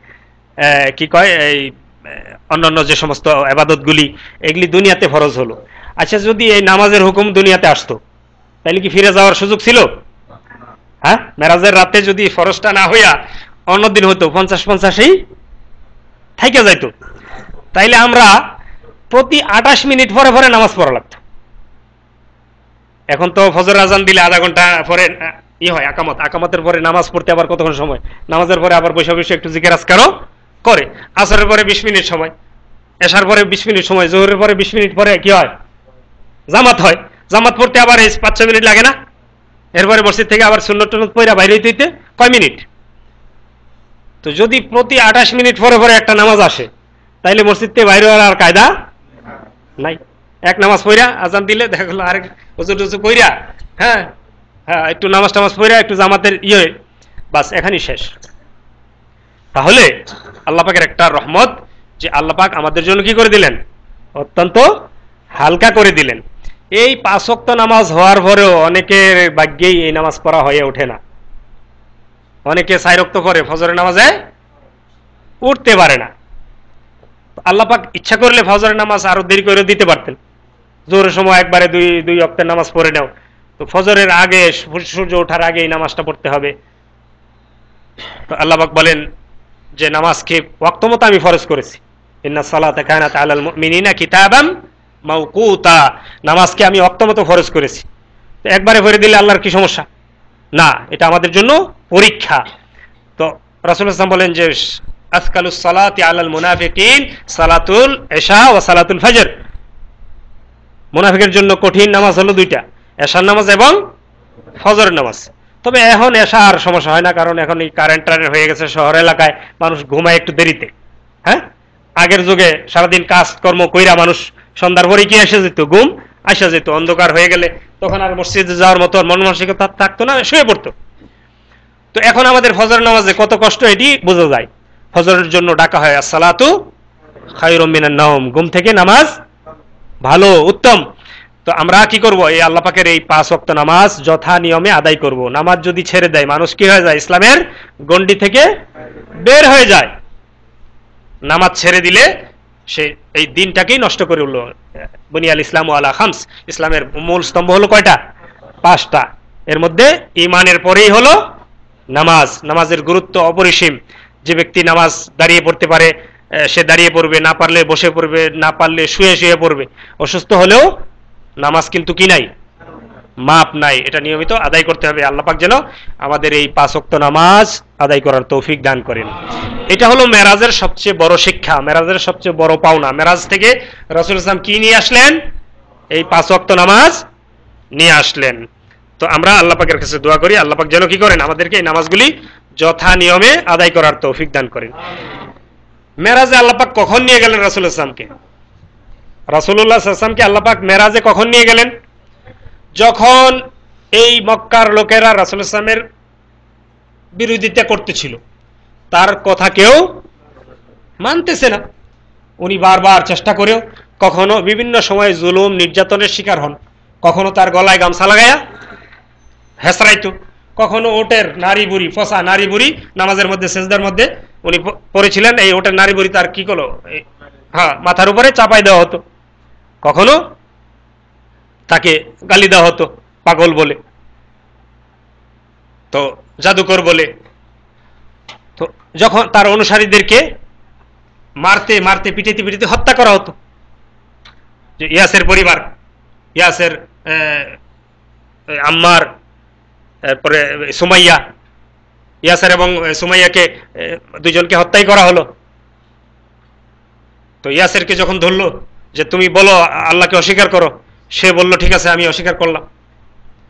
কি কয় এই অন্যান্য যে সমস্ত ইবাদতগুলি এগুলি দুনিয়াতে ফরজ হলো। আচ্ছা, যদি এই নামাজের হুকুম দুনিয়াতে আসতো তাহলে কি ফিরে যাওয়ার সুযোগ ছিল? হ্যাঁ, মেরাজের রাতে যদি ফরজটা না হইয়া অন্যদিন হতো 50-50ই থাইকা যাইতো, তাইলে আমরা প্রতি 28 মিনিট পরে পরে নামাজ পড়া লাগতো। এখন তো ফজর আজান দিলে আধা ঘন্টা পরে হয় আকামতের পরে নামাজ পড়তে আবার কতক্ষণ সময়, নামাজের পরে আবার বসে বসে একটু জিকির আজকারও করে, আসরের পরে 20 মিনিট সময়, এশার পরে 20 মিনিট সময়, জোহরের পরে 20 মিনিট পরে কি হয়, জামাত হয়। জামাত পড়তে আবার 5-6 মিনিট লাগে না? এরপরে মসজিদ থেকে আবার সুন্নত টুন্নত পড়া বাইরে হইতে কয় মিনিট? তো যদি প্রতি 28 মিনিট পরে পরে একটা নামাজ আসে, তাইলে মসজিদ থেকে বাইরে হওয়ার আর কায়দা নাই। এক নামাজ পড়া আজান দিলে দেখা গেল আরেক ওযু টুজু কইরা, হ্যাঁ হ্যাঁ একটু নামাজ টামাজ পড়া একটু জামাতের বাস এখানেই শেষ। তাহলে আল্লাহ পাকের একটা রহমত যে আল্লাহ পাক আমাদের জন্য কি করে দিলেন, অত্যন্ত হালকা করে দিলেন। এই 5 ওয়াক্ত নামাজ হওয়ার পরেও অনেকের ভাগ্যেই এই নামাজ পড়া হয়ে ওঠে না। অনেকে 4 ওয়াক্ত করে ফজরের নামাজে উঠতে পারে না। আল্লাহ পাক ইচ্ছা করলে ফজরের নামাজ আরো দেরি করে দিতে পারতেন, জোহরের সময় একবারে দুই ওয়াক্তের নামাজ পড়ে নাও, তো ফজরের আগে সূর্য ওঠার আগে এই নামাজটা পড়তে হবে। তো আল্লাহ পাক বলেন যে নামাজকে ওয়াক্ত মতো আমি ফরজ করেছি, ইন্নাস সালাতা কানাত আলাল মুমিনিনা কিতাবাম মাওকুতা, নামাজকে আমি ওয়াক্ত মতো ফরজ করেছি। তো একবারে পড়ে দিলে আল্লাহর কি সমস্যা? না, এটা আমাদের জন্য পরীক্ষা। তো রাসূলুল্লাহ সাল্লাল্লাহু আলাইহি ওয়াসাল্লাম বলেন যে আসকালুস সালাতি আলাল মুনাফিকিন সালাতুল ইশা ওয়া সালাতুল ফজর, মুনাফিকের জন্য কঠিন নামাজ হলো 2টা, এশার নামাজ এবং ফজরের নামাজ। তবে এখন এশা আর সমস্যা হয় না, কারণ এখন এই কারেন্ট হয়ে গেছে শহর এলাকায়, মানুষ ঘুমায় একটু দেরিতে। হ্যাঁ, আগের যুগে সারাদিন কাজকর্ম কইরা মানুষ সন্ধ্যার পরে কি এসে যেত, ঘুম আসা যেত, অন্ধকার হয়ে গেলে তখন আর মসজিদে যাওয়ার মতো মন মানসিকতা থাকতো না, শুয়ে পড়তো। তো এখন আমাদের ফজরের নামাজে কত কষ্ট এটি বোঝা যায়। ফজরের জন্য ডাকা হয় আসসালাতু খায়রুম মিনান নাওম, ঘুম থেকে নামাজ ভালো উত্তম। তো আমরা কি করব, এই আল্লাহ পাকের এই 5 ওয়াক্ত নামাজ যথা নিয়মে আদায় করব। নামাজ যদি ছেড়ে দেয় মানুষ কি হয়ে যায়, ইসলামের গণ্ডি থেকে বের হয়ে যায়। নামাজ ছেড়ে দিলে সে এই দিনটাকেই নষ্ট করে উঠল। বুনিয়াল ইসলামু আলা খামস, ইসলামের মূল স্তম্ভ হলো কয়টা? 5টা। এর মধ্যে ঈমানের পরেই হলো নামাজ, নামাজের গুরুত্ব অপরিসীম। যে ব্যক্তি নামাজ দাঁড়িয়ে পড়তে পারে সে দাঁড়িয়ে পড়বে, না পারলে বসে পড়বে, না পারলে শুয়ে শুয়ে পড়বে। অসুস্থ হলেও নামাজ কিন্তু কি নাই, মাপ নাই। এটা নিয়মিত আদায় করতে হবে। আল্লাহ পাক যেন আমাদের এই 5 ওয়াক্ত নামাজ আদায় করার তৌফিক দান করেন। এটা হলো মেরাজের সবচেয়ে বড় শিক্ষা, মেরাজের সবচেয়ে বড় পাওনা। মেরাজ থেকে রাসূল সাল্লাল্লাহু আলাইহি ওয়াসাল্লাম কি নিয়ে আসলেন? এই 5 ওয়াক্ত নামাজ নিয়ে আসলেন। তো আমরা আল্লাহ পাকের কাছে দোয়া করি আল্লাহ পাক যেন কি করেন, আমাদেরকে এই নামাজগুলি যথা নিয়মে আদায় করার তৌফিক দান করেন। মেরাজে আল্লাহ পাক কখন নিয়ে গেলেন রাসূলুল্লাহ সাল্লাল্লাহু আলাইহি ওয়াসাল্লামকে? রাসূলুল্লাহ সাল্লাল্লাহু আলাইহি ওয়াসাল্লামকে আল্লাহ পাক মেরাজে কখন নিয়ে গেলেন? যখন এই মক্কার লোকেরা রাসূলুল্লাহ সাল্লাল্লাহু আলাইহি ওয়াসাল্লামের বিরোধিতা করতেছিল, তার কথা কেউ মানতেছে না। উনি বারবার চেষ্টা করেও কখনো বিভিন্ন সময় জুলুম নির্যাতনের শিকার হন। কখনো তার গলায় গামছা লাগায়া হেসরাইতো, কখনো ওটের নারী বুড়ি, ফসা নারী বুড়ি নামাজের মধ্যে সেজদার মধ্যে উনি পড়েছিলেন, এই ওটের নারী বুড়ি তার কি করলো, হ্যাঁ, মাথার উপরে চাপাই দেওয়া হতো। কখনো তাকে গালি দেওয়া হতো পাগল বলে, তো জাদুকর বলে। তো যখন তার অনুসারীদেরকে মারতে মারতে পিটাইতে পিটাইতে হত্যা করা হতো। যে ইয়াসের পরিবার, ইয়াসের, আম্মার, তারপরে সুমাইয়া, ইয়াসের এবং সুমাইয়াকে দুইজনকে হত্যাই করা হলো। তো ইয়াসেরকে যখন ধরলো যে তুমি বলো আল্লাহকে অস্বীকার করো, সে বলল ঠিক আছে আমি অস্বীকার করলাম,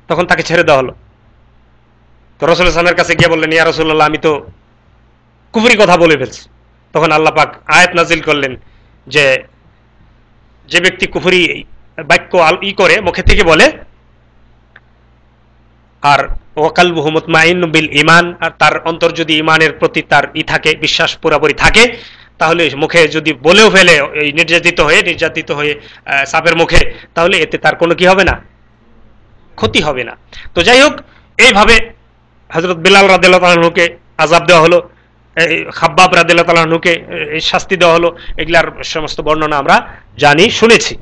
তখন তাকে ছেড়ে দেওয়া হলো। তো রাসূলুল্লাহ সাল্লাল্লাহু আলাইহি ওয়াসাল্লামের কাছে গিয়ে বললেন, ইয়া রাসূলুল্লাহ আমি তো কুফরি কথা বলে ফেলছি। তখন আল্লাহ পাক আয়াত নাজিল করলেন যে যে ব্যক্তি কুফরি বাক্য করে মুখে থেকে বলে, আর ওয়াকালবুহু মুতমাইন্নুন বিল ঈমান, আর তার অন্তর যদি ঈমানের প্রতি তার থাকে, বিশ্বাস পুরোপুরি থাকে, তাহলে মুখে যদি বলেও ফেলে এই নির্যাতিত হয়ে সাপের মুখে, তাহলে এতে তার কোনো কি হবে না, ক্ষতি হবে না। তো যাই হোক, এইভাবে হযরত বিলাল রাদিয়াল্লাহু তাআলা আনহুকে আযাব দেওয়া হলো, খাব্বাব রাদিয়াল্লাহু তাআলা আনহুকে শাস্তি দেওয়া হলো। এগুলার সমস্ত বর্ণনা আমরা জানি, শুনেছি।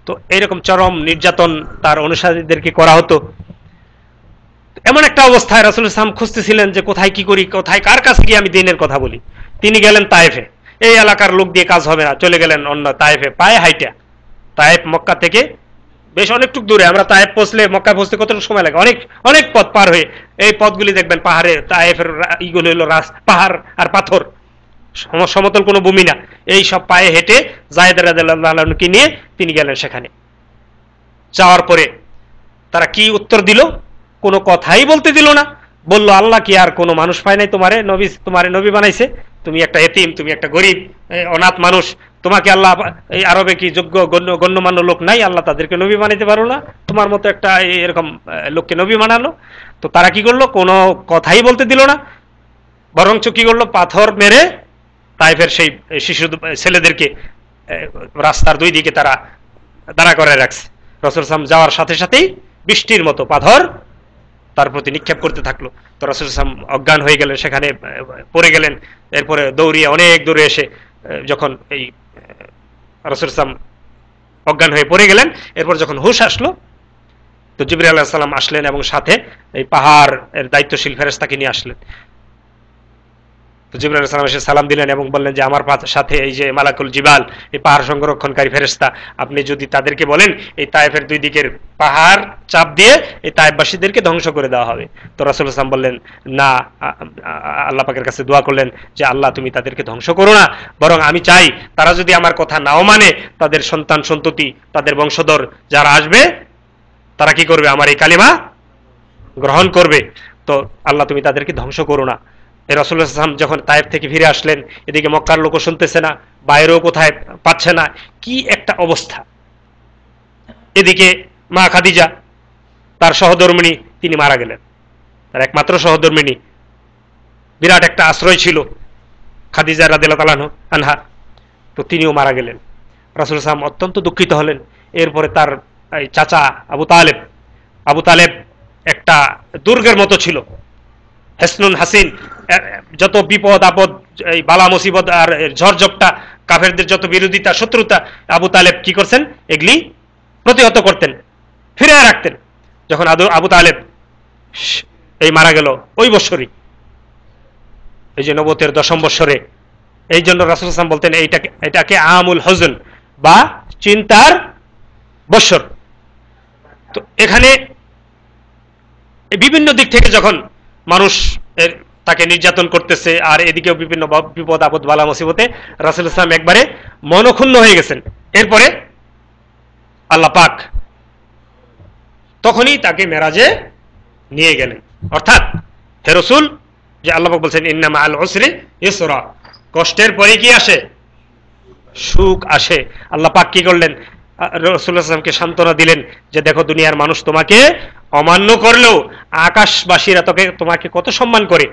তো এইরকম চরম নির্যাতন তার অনুসারীদেরকে করা হতো। এমন একটা অবস্থায় রাসূল সাল্লাল্লাহু আলাইহি ওয়াসাল্লাম খুঁজতেছিলেন যে কোথায় কি করি, কোথায় কার কাছে গিয়ে আমি দ্বীনের কথা বলি। তিনি গেলেন তায়েফে। এই এলাকার লোক দিয়ে কাজ হবে না, চলে গেলেন অন্য তায়েফে, পায়ে হাইটা। তায়েফ মক্কা থেকে বেশ অনেকটুক দূরে। আমরা তায়েফ পৌঁছলে মক্কায় পৌঁছতে কতটুকু সময় লাগে, অনেক অনেক পথ পার হয়ে। এই পথগুলি দেখবেন পাহাড়ে, তায়েফের ইগুলো হলো পাহাড় আর পাথর, সমতল কোনো ভূমি না। এই সব পায়ে হেঁটে যায়েদ রাদিয়াল্লাহু আনহুকে নিয়ে তিনি গেলেন সেখানে। যাওয়ার পরে তারা কি উত্তর দিল? কোনো কথাই বলতে দিল না। বলল, আল্লাহ কি আর কোনো মানুষ পায় নাই তোমারে নবী বানাইছে? তুমি একটা এতিম, তুমি একটা গরিব অনাথ মানুষ, তোমাকে আল্লাহ এই আরবে কি যোগ্য গণ্যমান্য লোক নাই? আল্লাহ তাদেরকে নবী বানাইতে পারলো না? তোমার মতো একটা এরকম লোককে নবী বানালো? তো তারা কি করলো? কোনো কথাই বলতে দিল না, বরঞ্চ কি করলো? পাথর মেরে তায়েফের সেই শিশু ছেলেদেরকে রাস্তার দুই দিকে তারা দাঁড়া করে রাখছে। রাসূল সাল্লাল্লাহু আলাইহি ওয়াসাল্লাম যাওয়ার সাথে সাথেই বৃষ্টির মতো পাথর তার প্রতি নিক্ষেপ করতে থাকলো। তো রাসূল সাল্লাল্লাহু আলাইহি ওয়াসাল্লাম অজ্ঞান হয়ে গেলেন, সেখানে পড়ে গেলেন। এরপরে দৌড়িয়ে অনেক দূরে এসে যখন এই রাসূল সাল্লাল্লাহু আলাইহি ওয়াসাল্লাম অজ্ঞান হয়ে পড়ে গেলেন, এরপর যখন হুঁশ আসলো, তো জিবরাইল আলাইহিস সালাম আসলেন এবং সাথে এই পাহাড়ের দায়িত্বশীল ফেরেশতাকে নিয়ে আসলেন। তো জিবরাইল আলাইহিস সালাম এসে সালাম দিলেন এবং বললেন যে আমার সাথে এই যে মালাকুল জিবাল, এই পাহাড় সংরক্ষণকারী ফেরেশতা, আপনি যদি তাদেরকে বলেন এই তায়েফের দুই দিকের পাহাড় চাপ দিয়ে এই তায়েফবাসীদেরকে ধ্বংস করে দেওয়া হবে। তো রাসূল সাল্লাল্লাহু আলাইহি ওয়াসাল্লাম বললেন, না, আল্লাহ পাকের কাছে দোয়া করলেন যে আল্লাহ তুমি তাদেরকে ধ্বংস করো না, বরং আমি চাই তারা যদি আমার কথা নাও মানে, তাদের সন্তান সন্ততি, তাদের বংশধর যারা আসবে, তারা কি করবে? আমার এই কালিমা গ্রহণ করবে। তো আল্লাহ তুমি তাদেরকে ধ্বংস করো না। রাসূলুল্লাহ সাল্লাল্লাহু আলাইহি ওয়াসাল্লাম যখন তায়েফ থেকে ফিরে আসলেন, এদিকে মক্কার লোকও শুনতেছে না, বাইরেও কোথায় পাচ্ছে না, কি একটা অবস্থা। এদিকে মা খাদিজা, তার সহধর্মিণী, তিনি মারা গেলেন। তার একমাত্র সহধর্মিণী, বিরাট একটা আশ্রয় ছিল খাদিজা রাদিয়াল্লাহু তাআলা আনহা, তো তিনিও মারা গেলেন। রাসূল সাল্লাল্লাহু আলাইহি ওয়াসাল্লাম অত্যন্ত দুঃখিত হলেন। এরপরে তার চাচা আবু তালেব একটা দুর্গের মতো ছিল, হেসনুন হাসিন, যত বিপদ আপদ, এই বালা মুসিবত আর ঝড়ঝপটা, কাফেরদের যত বিরোধিতা শত্রুতা, আবু তালেব কি করছেন? এগুলি প্রতিহত করতেন, ফিরে রাখতেন। যখন আবু তালেব এই মারা গেল ওই বছরই, এই যে নবুয়তের 10ম বৎসরে। এই জন্য রাসূল সাল্লাল্লাহু আলাইহি ওয়াসাল্লাম বলতেন এটাকে আমুল হুজন বা চিন্তার বৎসর। তো এখানে বিভিন্ন দিক থেকে যখন মানুষ তাকে নির্যাতন করতেছে, আর এদিকেও বিভিন্ন বিপদ আপদ বালা মুসিবতে রাসূল সাল্লাল্লাহু আলাইহি ওয়াসাল্লাম একবারে মনক্ষুণ্ণ হয়ে গেছেন। এরপরে আল্লাহ পাক তখনই তাকে মেরাজে নিয়ে গেলেন। অর্থাৎ হে রাসূল, যে আল্লাহ পাক বলছেন ইন্না মাআল উসরি ইসরা, কষ্টের পরে কি আসে? সুখ আসে। আল্লাহ পাক কি করলেন? রাসূলুল্লাহ সাল্লাল্লাহু আলাইহি ওয়াসাল্লামকে সান্ত্বনা দিলেন যে দেখো দুনিয়ার মানুষ তোমাকে অমান্য করলেও আকাশবাসীরা তোমাকে কত সম্মান করে,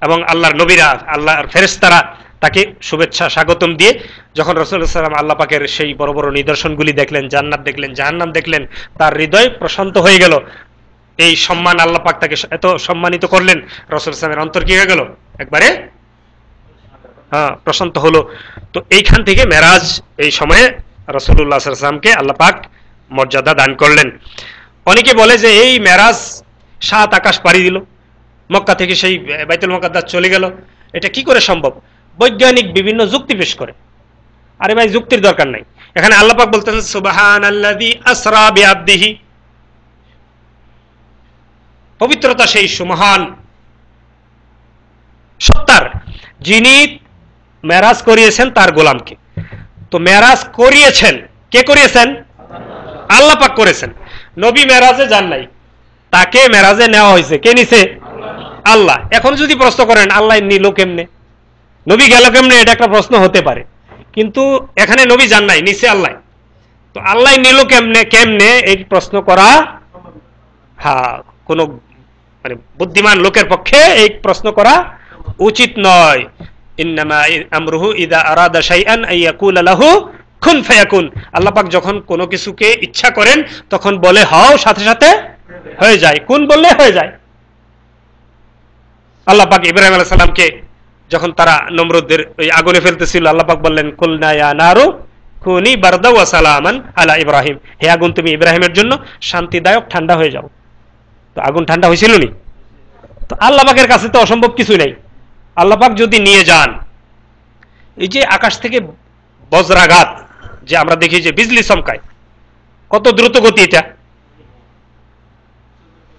এবং আল্লাহর নবীরা, আল্লাহর ফেরেশতারা তাকে শুভেচ্ছা স্বাগতম দিয়ে যখন রাসূলুল্লাহ সাল্লাল্লাহু আলাইহি ওয়াসাল্লাম আল্লাহ পাকের সেই বড় বড় নিদর্শনগুলি দেখলেন, জান্নাত দেখলেন, জাহান্নাম দেখলেন, তার হৃদয় প্রশান্ত হয়ে গেল। এই সম্মান আল্লাহ পাক তাকে এত সম্মানিত করলেন, রাসূলুল্লাহ সাল্লাল্লাহু আলাইহি ওয়াসাল্লামের অন্তর কি হয়ে গেল? একবারে প্রশান্ত হলো। তো এইখান থেকে মেরাজ, এই সময়ে রাসূলুল্লাহ সাল্লাল্লাহু আলাইহি ওয়াসাল্লামকে আল্লাহ পাক মর্যাদা দান করলেন। অনেকে বলে যে এই মেরাজ 7 আকাশ পাড়ি দিল, মক্কা থেকে সেই বাইতুল মুকাদ্দাস চলে গেল। এটা কি করে সম্ভব? বৈজ্ঞানিক বিভিন্ন যুক্তি পেশ করে। আরে ভাই, যুক্তির দরকার নাই। এখানে আল্লাহ পাক বলতেছেন সুবহানাল্লাযী আসরা বিআবদিহি, পবিত্রতা সেই সুমহান সত্তার যিনি মেরাজ করিয়েছেন তার গোলামকে। তো মেরাজ করিয়েছেন কে? করিয়েছেন আল্লাহ পাক করেছেন। নবী মেরাজে যান নাই, তাকে মেরাজে নেওয়া হয়েছে। কে নিছে? আল্লাহ। এখন যদি প্রশ্ন করেন আল্লাহ নিল কেমনে, নবী গেল কেমনে, এটা একটা প্রশ্ন হতে পারে। কিন্তু এখানে নবী যান নাই, নিছে আল্লাহ। তো আল্লাহ নিল কেমনে এই প্রশ্ন করা কোন মানে বুদ্ধিমান লোকের পক্ষে এই প্রশ্ন করা উচিত নয়। ইন্নামা আমরুহু ইযা আরাদা শাইআন আইয়াকুলা লাহু কুন ফায়াকুন। আল্লাহ পাক যখন কোনো কিছুকে ইচ্ছা করেন তখন বলে হও, সাথে সাথে হয়ে যায়। কুন বললে হয়ে যায়। আল্লাহ পাক ইব্রাহিম আলাইহিস সালামকে যখন তারা নমরুদের ওই আগুনে ফেলতেছিল, আল্লাহ পাক বললেন কুলনা ইয়া নারু কুনি বারদা ওয়া সালামান আলা ইব্রাহিম, হে আগুন তুমি ইব্রাহিমের জন্য শান্তিদায়ক ঠান্ডা হয়ে যাও। তো আগুন ঠান্ডা হয়েছিল নি? তো আল্লাহ পাকের কাছে তো অসম্ভব কিছুই নাই। আল্লাহ পাক যদি নিয়ে যান, এই যে আকাশ থেকে বজ্রাঘাত যে আমরা দেখি যে বিজলি চমকায়, কত দ্রুত গতি, এটা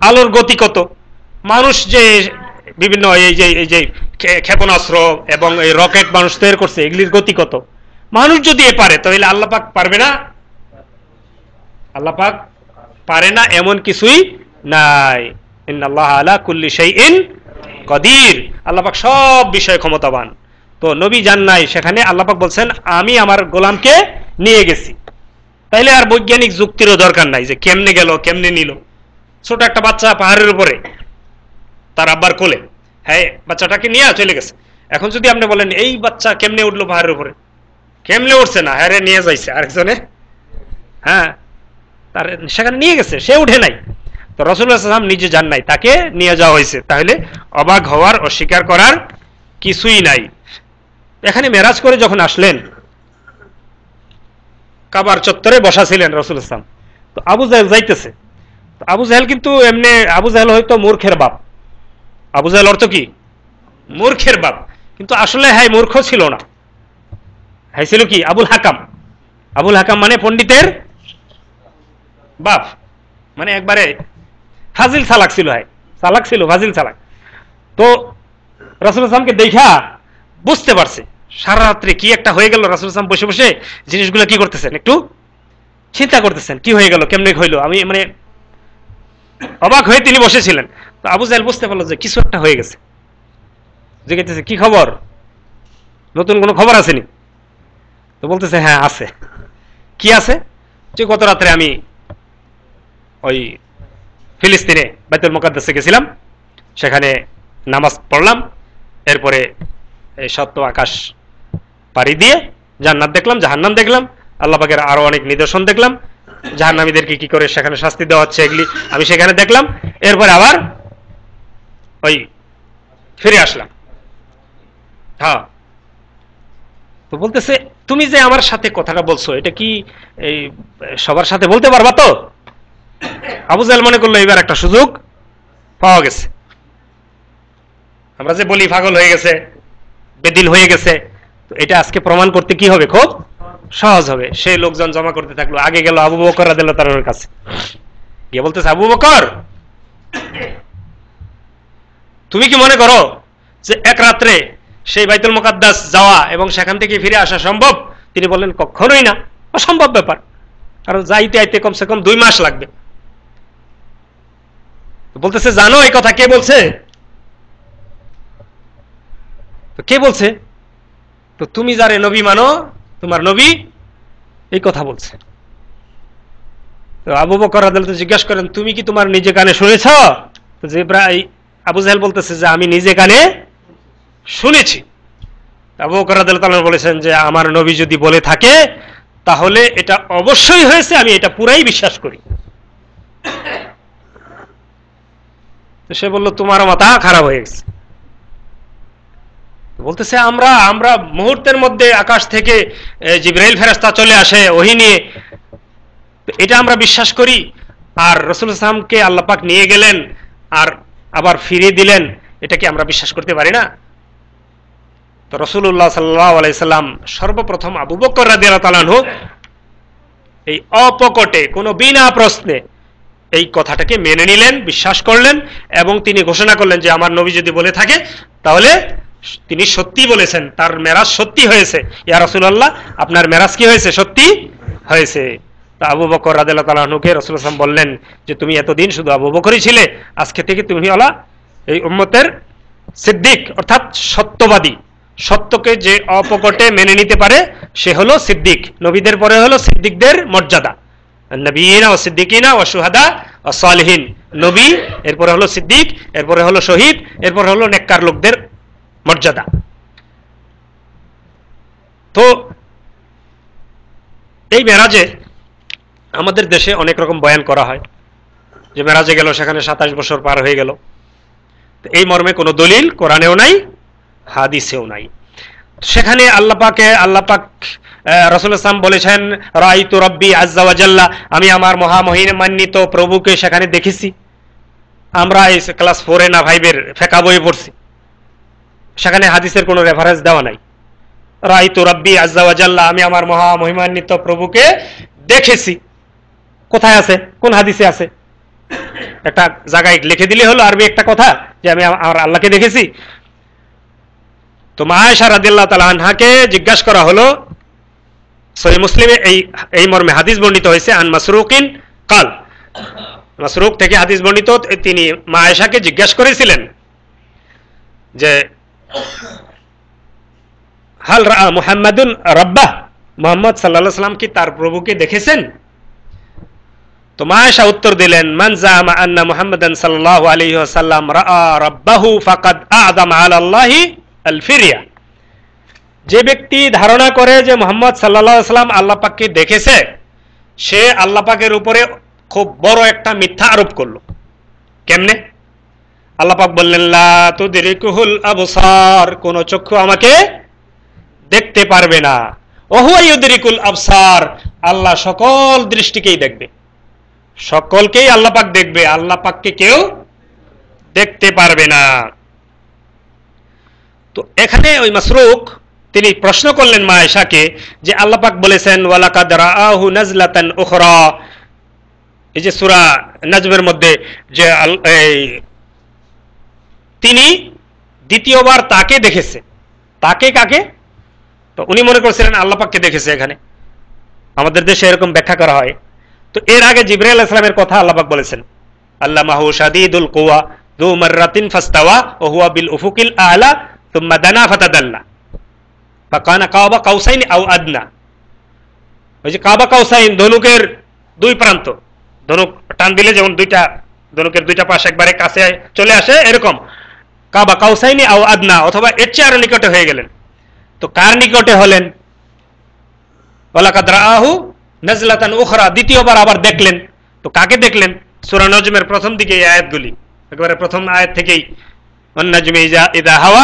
আলোর গতি কত, মানুষ যে বিভিন্ন এই যে ক্ষেপণাস্ত্র এবং এই রকেট মানুষ তৈরি করছে, এগুলির গতি কত, মানুষ যদি পারে তাহলে আল্লাহ পাক পারবে না? আল্লাহ পাক পারে না এমন কিছুই নাই। ইন্নাল্লাহা আলা কুল্লি শাইইন কাদির, আল্লাহ পাক সব বিষয়ে ক্ষমতাবান। তো নবী যান নাই, সেখানে আল্লাহ পাক বলছেন আমি আমার গোলামকে নিয়ে গেছি। তাইলে আর বৈজ্ঞানিক যুক্তিরও দরকার নাই যে কেমনে গেল, কেমনে নিল। ছোট একটা বাচ্চা পাহাড়ের উপরে তার আব্বার কোলে, হ্যাঁ বাচ্চাটাকে নিয়ে চলে গেছে। এখন যদি আপনি বলেন এই বাচ্চা কেমনে উঠলো পাহাড়ের উপরে, কেমনে উঠছে না, হ্যাঁ নিয়ে যাইছে আরেকজনে, হ্যাঁ তার সেখানে নিয়ে গেছে, সে উঠে নাই। তো রাসূলুল্লাহ সাল্লাল্লাহু আলাইহি ওয়াসাল্লাম নিজে যান নাই, তাকে নিয়ে যাওয়া হয়েছে। তাহলে অবাক হওয়ার, অস্বীকার করার কিছুই নাই। এখানে মেরাজ করে যখন আসলেন, কাবার চত্বরে বসা ছিলেন রাসূলুল্লাহ সাল্লাল্লাহু আলাইহি ওয়াসাল্লাম। তো আবু জাহেল যাইতেছে। তো আবু জাহেল কিন্তু এমনি, আবু জাহেল হয়তো মূর্খের বাপ। আবু জাহেল অর্থ কি? মূর্খের বাপ। কিন্তু আসলে হ্যাঁ মূর্খ ছিল না, হ্যাঁ ছিল কি? আবুল হাকাম। আবুল হাকাম মানে পণ্ডিতের বাপ, মানে একবারে ফাজিল চালাক ছিল। হ্যাঁ চালাক ছিল, ফাজিল চালাক। তো রাসূলুল্লাহ সাল্লাল্লাহু আলাইহি ওয়াসাল্লামকে দেখা বুঝতে পারছে সারা রাত্রে কি একটা হয়ে গেল। রাসূলুল্লাহ সাল্লাল্লাহু আলাইহি ওয়াসাল্লাম বসে বসে জিনিসগুলো কি করতেছেন, একটু চিন্তা করতেছেন, কি হয়ে গেল, কেমনে হইলো, আমি মানে অবাক হয়ে তিনি বসেছিলেন। তো আবু জাহেল বুঝতে পারলো যে কিছু একটা হয়ে গেছে। জিজ্ঞাসা কি খবর, নতুন কোনো খবর আসেনি? তো বলতেছে হ্যাঁ আছে। কি আছে? যে গত রাত্রে আমি ওই ফিলিস্তিনে বাইতুল মুকাদ্দাসে গেছিলাম, সেখানে নামাজ পড়লাম, এরপরে এই সপ্ত আকাশ পাড়ি দিয়ে জান্নাত দেখলাম, জাহান্নাম দেখলাম, আল্লাহ পাকের আরো অনেক নিদর্শন দেখলাম, জাহান্নামীদেরকে কি করে সেখানে শাস্তি দেওয়া হচ্ছে এগুলি আমি সেখানে দেখলাম। এরপরে আবার ওই ফিরে আসলাম। হ্যাঁ, তো বলতেছে তুমি যে আমার সাথে কথাটা বলছো এটা কি এই সবার সাথে বলতে পারবা তো? আবু জাহেল মনে করলো এবার একটা সুযোগ পাওয়া গেছে। আমরা যে বলি পাগল হয়ে গেছে, বেদিন হয়ে গেছে, তো এটা আজকে প্রমাণ করতে কি হবে, খুব সহজ হবে। সেই লোকজন জমা করতে থাকলো। আগে গেল আবু বকর রাদিয়াল্লাহু তাআলার কাছে, গিয়ে বলতেছে, আবু বকর, তুমি কি মনে করো যে এক রাত্রে সেই বাইতুল মুকাদ্দাস যাওয়া এবং সেখান থেকে ফিরে আসা সম্ভব? তিনি বললেন, কখনোই না, অসম্ভব ব্যাপার, কারণ যাইতে আইতে কমসে কম 2 মাস লাগবে। বলতেছে, জানো এই কথা কে বলছে? তো কে বলছে? তো তুমি যারে নবী মানো, তোমার নবী এই কথা বলছে। তো আবু বকর রাদিয়াল্লাহু তাআলা জিজ্ঞাসা করেন, তুমি কি তোমার নিজে কানে শুনেছ? তো আবু জাহেল বলতেছে যে আমি নিজে কানে শুনেছি। আবু বকর রাদিয়াল্লাহু তাআলা বলেছেন যে আমার নবী যদি বলে থাকে তাহলে এটা অবশ্যই হয়েছে, আমি এটা পুরাই বিশ্বাস করি। তো সে বলল, তোমার মাথা খারাপ হয়ে গেছে। বলতেছে, আমরা মুহূর্তের মধ্যে আকাশ থেকে জিবরাইল ফেরেশতা চলে আসে ওহী নিয়ে, এটা আমরা বিশ্বাস করি। আর রাসূলুল্লাহ সাল্লাল্লাহু আলাইহি ওয়াসাল্লামকে আল্লাহ পাক নিয়ে গেলেন আর আবার ফিরিয়ে দিলেন, এটা কি আমরা বিশ্বাস করতে পারি না? তো রাসূলুল্লাহ সাল্লাল্লাহু আলাইহি সাল্লাম সর্বপ্রথম আবু বকর রাদিয়াল্লাহু তাআলা আনহু এই অপকটে কোনো বিনা প্রশ্নে এই কথাটাকে মেনে নিলেন, বিশ্বাস করলেন এবং তিনি ঘোষণা করলেন যে আমার নবী যদি বলে থাকে তাহলে তিনি সত্যি বলেছেন, তার মেরাজ সত্যি হয়েছে। ইয়া রাসূলুল্লাহ, আপনার মেরাজ কি হয়েছে? সত্যি হয়েছে। তা আবু বকর রাদিয়াল্লাহু তাআলা আনহুকে রাসূলুল্লাহ সাল্লাল্লাহু আলাইহি ওয়াসাল্লাম বললেন যে তুমি এতদিন শুধু আবু বকরই ছিলে, আজকে থেকে তুমি হলা এই উম্মতের সিদ্দিক, অর্থাৎ সত্যবাদী। সত্যকে যে অপকটে মেনে নিতে পারে সে হলো সিদ্দিক। নবীদের পরে হলো সিদ্দিকদের মর্যাদা, নবিয়িনা ওয়া সিদ্দিকিনা ওয়া শুহাদা ওয়া সালিহিন। নবী, এরপরে হলো সিদ্দিক, এরপরে হলো শহীদ, এরপরে হলো নেককার লোকদের মর্যাদা। তো এই মেরাজে আমাদের দেশে অনেক রকম বয়ান করা হয় যে মেরাজে গেল, সেখানে 27 বছর পার হয়ে গেল। এই মর্মে কোনো দলিল কোরআনেও নাই, হাদিসেও নাই। সেখানে আল্লাহ পাক রাসূলুল্লাহ সাল্লাল্লাহু আলাইহি ওয়াসাল্লাম বলেছেন, রাআইতু রাব্বি আযজা ওয়া জাল্লা, আমি আমার মহামহিমান্বিত প্রভুকে সেখানে দেখেছি। আমরা এই ক্লাস 4 না 5 এর ফিকহ বইয়ে পড়ছি, সেখানে হাদিসের কোনো রেফারেন্স দেওয়া নাই। রাআইতু রাব্বি আযজা ওয়া জাল্লা, আমি আমার মহামহিমান্বিত প্রভুকে দেখেছি। কোথায় আছে? কোন হাদিসে আছে? একটা জায়গায় লিখে দিলে হলো আরবি একটা কথা যে আমি আমার আল্লাহকে দেখেছি। তো মা আয়েশা রাদিয়াল্লাহু তাআলা আনহাকে জিজ্ঞাসা করা হলো, সহিহ মুসলিমে এই মর্মে হাদিস বর্ণিত হয়েছে, আন মাসরুকিন কাল, মাসরুক থেকে হাদিস বর্ণিত, তিনি মা আয়েশাকে জিজ্ঞাসা করেছিলেন যে হাল রাআ মুহাম্মাদুন রাব্বাহ, মুহাম্মদ সাল্লাল্লাহু আলাইহি ওয়াসাল্লাম কি তার প্রভুকে দেখেছেন? তো মা আয়েশা উত্তর দিলেন, মান জামা আন্না মুহাম্মাদান সাল্লাল্লাহু আলাইহি ওয়াসাল্লাম রাআ রাব্বাহু ফাকাদ আ'যামা আলাল্লাহি আল ফিরিয়া। যে ব্যক্তি ধারণা করে যে মুহাম্মদ সাল্লাল্লাহু আলাইহি ওয়াসাল্লাম আল্লাহ পাককে দেখেছে, সে আল্লাহ পাকের উপরে খুব বড় একটা মিথ্যা আরোপ করলো। কেমনে? আল্লাহ পাক বললেন, লা তুদরিকুহুল আবসার, কোন চক্ষু আমাকে দেখতে পারবে না। ওহুয়া ইউদরিকুল আবসার, আল্লাহ সকল দৃষ্টিকেই দেখবে, সকলকেই আল্লাহ পাক দেখবে, আল্লাহ পাককে কেউ দেখতে পারবে না। তো এখানে ওই মাসরুক তিনি প্রশ্ন করলেন মা আয়েশাকে যে আল্লাহ পাক বলেছেন ওয়ালাকাদ রাআহু নাজলাতান উখরা, এই যে সূরা নাজমের মধ্যে যে তিনি দ্বিতীয়বার তাকে দেখেছে। তাকে কাকে? তো উনি মনে করছিলেন আল্লাহ পাককে দেখেছে। এখানে আমাদের দেশে এরকম ব্যাখ্যা করা হয়। তো এর আগে জিবরাইল আলাইহিস সালামের কথা আল্লাহ পাক বলেছেন, আল্লামাহু শাদীদুল কুওয়া যু মাররাতিন ফাস্তাওয়া ওয়া হুয়া বিল উফুকিল আ'লা সুম্মা দানা ফাতাদাল্লা ফাকানা কাবা কাউসাইন আও আদনা। ওই যে কাবা কাউসাইন, ধনুকের 2 প্রান্ত, ধনুক টান দিলে যেমন ধনুকের 2টা পাশ একবারে কাছে চলে আসে, এরকম কাবা কাউসাইনি আও আদনা, অথবা এর চেয়ে আরো নিকটে হয়ে গেলেন। তো কার নিকটে হলেন? ওয়ালাকাদ রাআহু নাজলাতান উখরা, দ্বিতীয়বার আবার দেখলেন। তো কাকে দেখলেন? সূরা নজমের প্রথম দিকে এই আয়াতগুলি, একেবারে প্রথম আয়াত থেকেই ওয়ান নাজমি ইযা হাওয়া,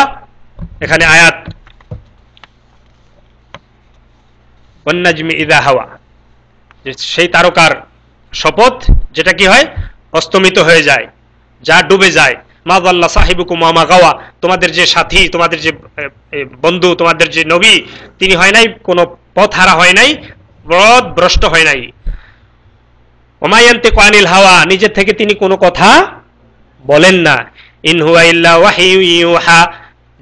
এখানে আয়াত ওয়ান নাজমি ইযা হাওয়া, সেই তারকার শপথ যেটা কি হয়, অস্তমিত হয়ে যায়, যা ডুবে যায়। মা যাল্লা সাহিবুকুম ওয়া মা গাওয়া, তোমাদের যে সাথী, তোমাদের যে বন্ধু, তোমাদের যে নবী, তিনি হয় নাই কোনো পথ হারা হয় নাই, ভ্রষ্ট হয় নাই। ওয়া মা ইয়ানতিকু আনিল হাওয়া, নিজের থেকে তিনি কোনো কথা বলেন না। ইন হুয়া ইল্লা ওয়াহিয়ু ইউহা,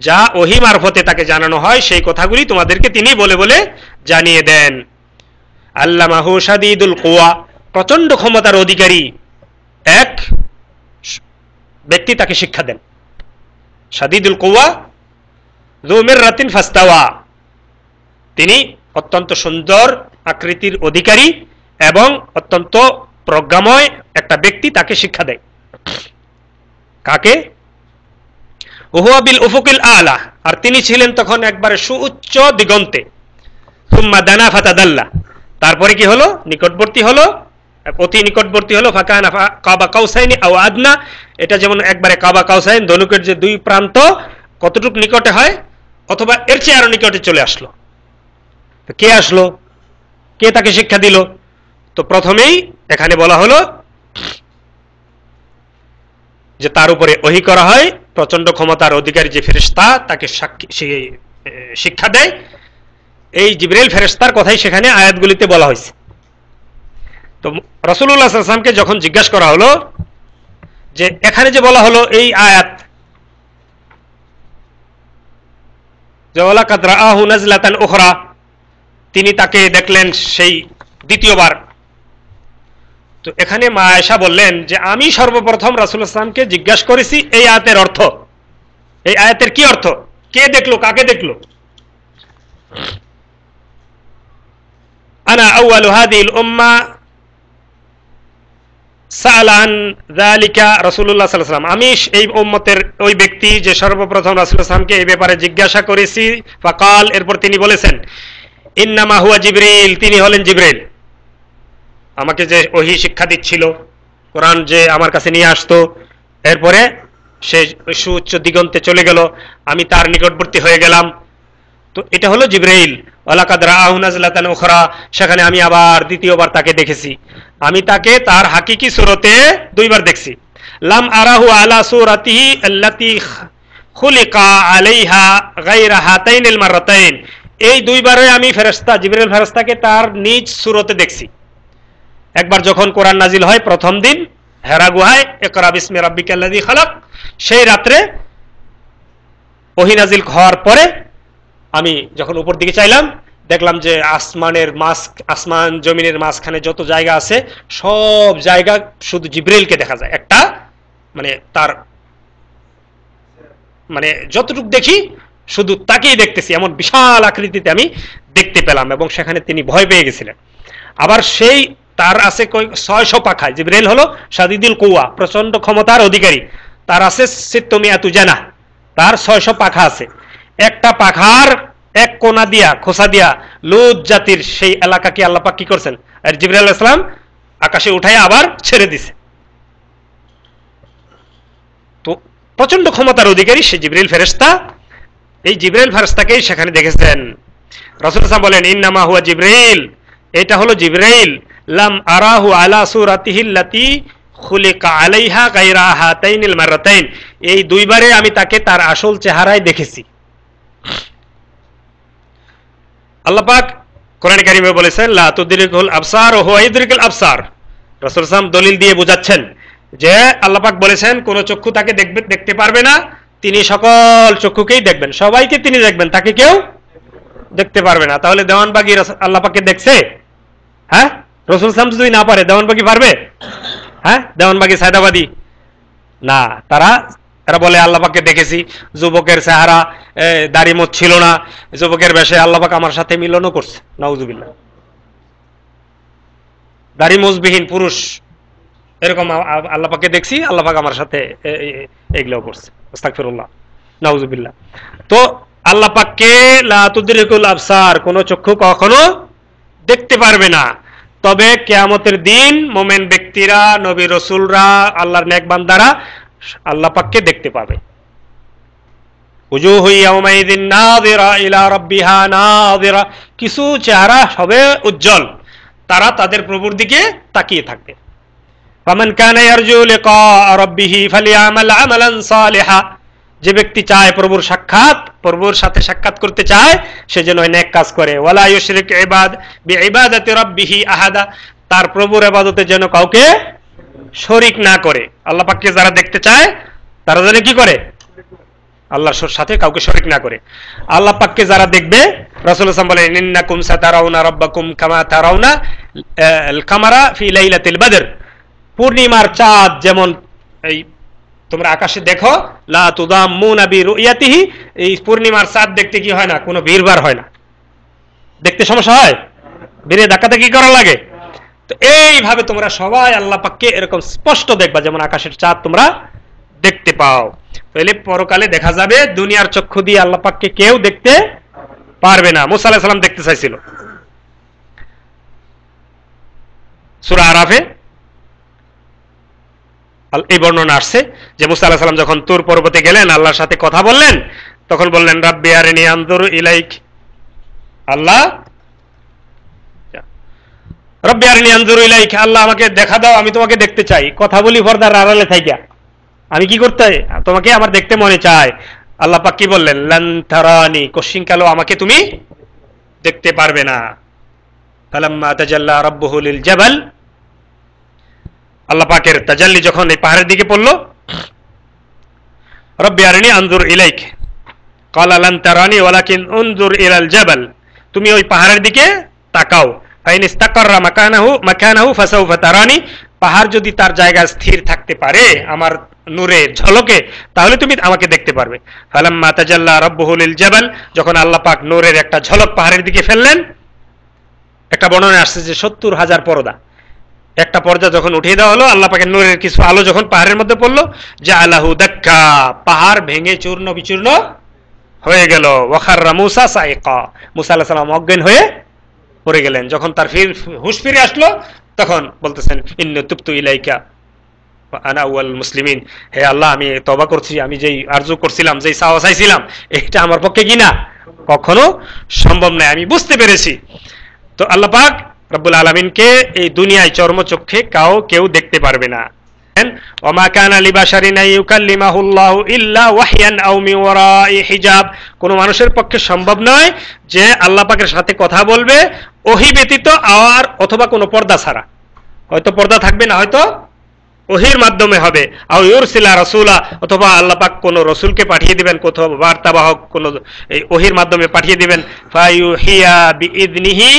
যা ওহী মারফতে তাকে জানানো হয় সেই কথাগুলি তোমাদেরকে তিনি বলে বলে জানিয়ে দেন। আল্লামাহু শাদীদুল কুওয়া, প্রচন্ড ক্ষমতার অধিকারী এক ব্যক্তি তাকে শিক্ষা দেন। শাদীদুল কুওয়া যু মিররাতিন ফাস্তাওয়া, তিনি অত্যন্ত সুন্দর আকৃতির অধিকারী এবং অত্যন্ত প্রজ্ঞাময় একটা ব্যক্তি, তাকে শিক্ষা দেয়। কাকে? হুয়া বিল উফুকিল আলা, আর তিনি ছিলেন তখন একবারে সুউচ্চ দিগন্তে। সুম্মা দানা ফাতাদাল্লা, তারপরে কি হলো? নিকটবর্তী হলো, অতি নিকটবর্তী হলো। ফাকানা কাবা কাউসাইনি আও আদনা, এটা যেমন একবারে কাবা কাউসাইন, ধনুকের যে দুই প্রান্ত কতটুকু নিকটে হয়, অথবা এর চেয়ে আরো নিকটে চলে আসলো। কে আসলো? কে তাকে শিক্ষা দিল? তো প্রথমেই এখানে বলা হলো যে তার উপরে ওহী করা হয়, প্রচন্ড ক্ষমতার অধিকারী যে ফেরেশতা তাকে শিক্ষা দেয়। এই জিবরাইল ফেরেশতার কথাই সেখানে আয়াতগুলিতে বলা হয়েছে। তো রাসূলুল্লাহ সাল্লাল্লাহু আলাইহি ওয়াসাল্লামকে যখন জিজ্ঞাসা করা হলো যে এখানে যে বলা হলো এই আয়াত, যে ওয়ালাকাদ রাআহু নাজলাতান উখরা, তিনি তাকে দেখলেন সেই দ্বিতীয়বার। তো এখানে মা আয়েশা বললেন যে আমি সর্বপ্রথম রাসূলুল্লাহ সাল্লাল্লাহু আলাইহি ওয়াসাল্লামকে জিজ্ঞাসা করেছি এই আয়াতের অর্থ, এই আয়াতের কি অর্থ, কে দেখলো, কাকে দেখলো। আনা আউয়ালু হাদিহিল উম্মাহ সাআলা আন যালিকা রাসূলুল্লাহ সাল্লাল্লাহু আলাইহি ওয়াসাল্লাম, আমি এই উম্মতের ওই ব্যক্তি যে সর্বপ্রথম রাসূলুল্লাহ সাল্লাল্লাহু আলাইহি ওয়াসাল্লামকে এই ব্যাপারে জিজ্ঞাসা করেছি। ফাকাল, এরপর তিনি বলেছেন, ইন্নামা হুয়া জিবরিল, তিনি হলেন জিবরিল, আমাকে যে ওহী শিক্ষা দিচ্ছিল, কোরআন যে আমার কাছে নিয়ে আসতো। এরপরে সে সুউচ্চ দিগন্তে চলে গেল, আমি তার নিকটবর্তী হয়ে গেলাম। তো এটা হলো জিবরাইল। ওয়ালাকাদ রাআহু নাজলাতান উখরা, সেখানে আমি আবার দ্বিতীয়বার তাকে দেখেছি। আমি তাকে তার হাকিকি সূরতে দুইবার দেখছি। লাম আরাহু আলা সূরাতিহি আল্লাতী খুলিকা আলাইহা গায়রা হাতাইনিল মাররাতাইন, এই দুইবারে আমি ফেরেশতা জিবরাইল ফেরেশতাকে তার নিজ সূরতে দেখছি। একবার যখন কোরআন নাজিল হয় প্রথম দিন হেরা গুহায়, ইকরা বিসমি রাব্বিকাল্লাযী খালাক, সেই রাত্রে ওহী নাজিল হওয়ার পরে আমি যখন উপর দিকে চাইলাম, দেখলাম যে আসমান জমিনের মাঝখানে যত জায়গা আছে সব জায়গা শুধু জিবরাইলকে দেখা যায়। একটা মানে তার মানে যতটুকু দেখি শুধু তাকেই দেখতেছি, এমন বিশাল আকৃতিতে আমি দেখতে পেলাম, এবং সেখানে তিনি ভয় পেয়ে গেছিলেন। আবার সেই তার আছে 600 পাখা, জিবরাইল হলো শাদীদুল কুওয়া, প্রচন্ড ক্ষমতার অধিকারী, তার আছে 600 জানা, তার 600 পাখা আছে। একটা পাখার এক কোনা দিয়া খোসা দিয়া লুত জাতির সেই এলাকাকে আল্লাহ পাক কি করছেন, আর জিবরাইল আলাইহিস সালাম আকাশে উঠায় আবার ছেড়ে দিছে। তো প্রচন্ড ক্ষমতার অধিকারী সে জিবরাইল ফেরেশতা, এই জিবরাইল ফেরেশতাকেই সেখানে দেখেছেন। রাসূল সাল্লাল্লাহু বলেন, ইন্নামা হুয়া জিবরাইল, এটা হলো জিবরাইল। লাম আরাহু আলা সূরাতিহি আল্লাতী খুলিকা আলাইহা গায়রা হাতাইনিল মাররাতাইন, এই দুইবারে আমি তাকে তার আসল চেহারায় দেখেছি। আল্লাহ পাক কোরআন কারীমে বলেছেন, লা তুদরিকুল আবসার ওয়া হুয়া ইদরিকুল আবসার। রাসূল সাল্লাল্লাহু দলিল দিয়ে বোঝাচ্ছেন যে আল্লাহ পাক বলেছেন কোন চক্ষু তাকে দেখতে পারবে না, তিনি সকল চক্ষুকেই দেখবেন, সবাইকে তিনি দেখবেন, তাকে কেউ দেখতে পারবে না। তাহলে দেওয়ানবাগী আল্লাহ পাককে দেখছে? হ্যাঁ, রাসূল সাল্লাল্লাহু যদি না পারে দেওয়ানবাগী পারবে? হ্যাঁ, দেওয়ানবাগী সায়দাবাদী না, এরা বলে আল্লাহ পাককে দেখেছি। যুবকের চেহারা, দাড়ি মোছ ছিল না, যুবকের বেশে আল্লাহ পাক আমার সাথে মিলনও করছে, নাউজুবিল্লাহ। দাড়ি মোছবিহীন পুরুষ, এরকম আল্লাহ পাককে দেখছি, আল্লাহ পাক আমার সাথে এগুলো করছে, আস্তাগফিরুল্লাহ, নাউজুবিল্লাহ। তো আল্লাহ পাককে লা তুদরিকুল আবসার, কোন চক্ষু কখনো দেখতে পারবে না। তবে কিয়ামতের দিন মুমিন ব্যক্তিরা, নবী রাসূলরা, আল্লাহর নেক বান্দারা আল্লাহ পাককে দেখতে পাবে। উজুহু ইয়াউমাইযিন নাযিরা ইলা রাব্বিহা নাযিরা, কিছু চেহারা হবে উজ্জ্বল, তারা তাদের প্রভুর দিকে তাকিয়ে থাকবে। ফামান কানা ইয়ারজু লিকা রাব্বিহি ফালিয়ামাল আমালান সালিহা, যে ব্যক্তি চায় প্রভুর সাক্ষাৎ, প্রভুর সাথে সাক্ষাৎ করতে চায়, সে যেন নেক কাজ করে। ওয়ালা ইউশরিক বিইবাদাতি রাব্বিহি আহাদা, তার প্রভুর ইবাদতে যেন কাউকে শরীক না করে। আল্লাহ পাককে যারা দেখতে চায় তারা যেন কি করে? আল্লাহর সাথে কাউকে শরীক না করে। আল্লাহ পাককে যারা দেখবে, রাসূলুল্লাহ সাল্লাল্লাহু আলাইহি ওয়াসাল্লাম বলেন, ইন্নাকুম সাতারাউনা রাব্বাকুম কামা তারাউনা আল কামারা ফি লাইলাতিল বদর, পূর্ণিমার চাঁদ যেমন এই তোমরা আকাশে দেখো, লা তুদাম্মুনা বিরুয়াতিহি, এই পূর্ণিমার চাঁদ দেখতে কি হয় না? কোনো ভিড়ভাড় হয় না। দেখতে সমস্যা হয়? ভিড়ে ধাক্কাতে কি করা লাগে? তো এইভাবে তোমরা সবাই আল্লাহ পাককে এরকম স্পষ্ট দেখবা, যেমন আকাশের চাঁদ তোমরা দেখতে পাও। তাহলে পরকালে দেখা যাবে, দুনিয়ার চক্ষু দিয়ে আল্লাহ পাককে কেউ দেখতে পারবে না। মুসা আলাইহিস সালাম দেখতে চাইছিল। সূরা আরাফে এই বর্ণনা আসছে যে মুসা আলাইহিস সালাম যখন তুর পর্বতে গেলেন, আল্লাহর সাথে কথা বললেন, তখন বললেন, রাব্বি আরিনি আনজুর ইলাইক, আল্লাহ রব্বি আরিনি আনজুর ইলাইক, আল্লাহ আমাকে দেখা দাও, আমি তোমাকে দেখতে চাই। কথা বলি পর্দার আড়ালে থাইকা, আমি কি করতে, তোমাকে আমার দেখতে মনে চায়। আল্লাহ পাক কি বললেন? লান তারানি, কশিনকালও আমাকে তুমি দেখতে পারবে না। ফালাম্মা তাজাল্লা রাব্বুহু লিল জাবাল, আল্লাহ পাকের তাজাল্লি যখন এই পাহাড়ের দিকে পড়ল, রব্বি আরিনি আনজুর ইলাইক ক্বালা লান তারানি ওয়ালাকিন উনজুর ইলাল জাবাল, তুমি ওই পাহাড়ের দিকে তাকাও। ফাইন ইস্তাকাররা মাকানাহু ফাসাউফা তারানি, পাহাড় যদি তার জায়গায় স্থির থাকতে পারে আমার নূরের ঝলকে, তাহলে তুমি আমাকে দেখতে পারবে। ফালাম্মা তাজাল্লা রাব্বুহু লিল জাবাল, যখন আল্লাহ পাক নূরের একটা ঝলক পাহাড়ের দিকে ফেললেন, একটা বর্ণনা আসছে যে 70,000 পর্দা, একটা পর্দা যখন উঠিয়ে দেওয়া হলো, আল্লাহ পাকের নূরের কিছু আলো যখন পাহাড়ের মধ্যে পড়লো, জাআলাহু দাক্কা, পাহাড় ভেঙে চূর্ণ বিচূর্ণ হয়ে গেল। ওয়াখাররা মুসা সাইকা, মুসা আলাইহিস সালাম অজ্ঞান হয়ে পড়ে গেলেন। যখন তার হুঁশ ফিরে আসলো, তখন বলতেছেন, ইন্নী তুবতু ইলাইকা ওয়া আনা আউয়াল মুসলিমিন, হে আল্লাহ, আমি তওবা করছি, আমি যেই আরজু করছিলাম, যেই চাওয়া চাইছিলাম, এটা আমার পক্ষে কি না, কখনো সম্ভব নয়, আমি বুঝতে পেরেছি। তো আল্লাহ পাক রব্বুল আলামিনকে এই দুনিয়ায় চর্মচক্ষে কেউ দেখতে পারবে না। ওমা কানা লিবাশারিন ইউকাল্লিমাহুল্লাহু ইল্লা ওয়াহয়ান আও মিন ওয়ারাই হিজাব, কোন মানুষের পক্ষে সম্ভব নয় যে আল্লাহ পাকের সাথে কথা বলবে ওহী ব্যতীত আর অথবা কোনো পর্দা ছাড়া। হয়তো পর্দা থাকবে না, হয়তো ওহীর মাধ্যমে হবে। আও ইউরসিলা রাসূলা, অথবা আল্লাহ পাক কোনো রাসূলকে পাঠিয়ে দিবেন, কোথাও বার্তাবাহক কোনো এই ওহীর মাধ্যমে পাঠিয়ে দিবেন। ফায়ুহিয়া বিইذনিহি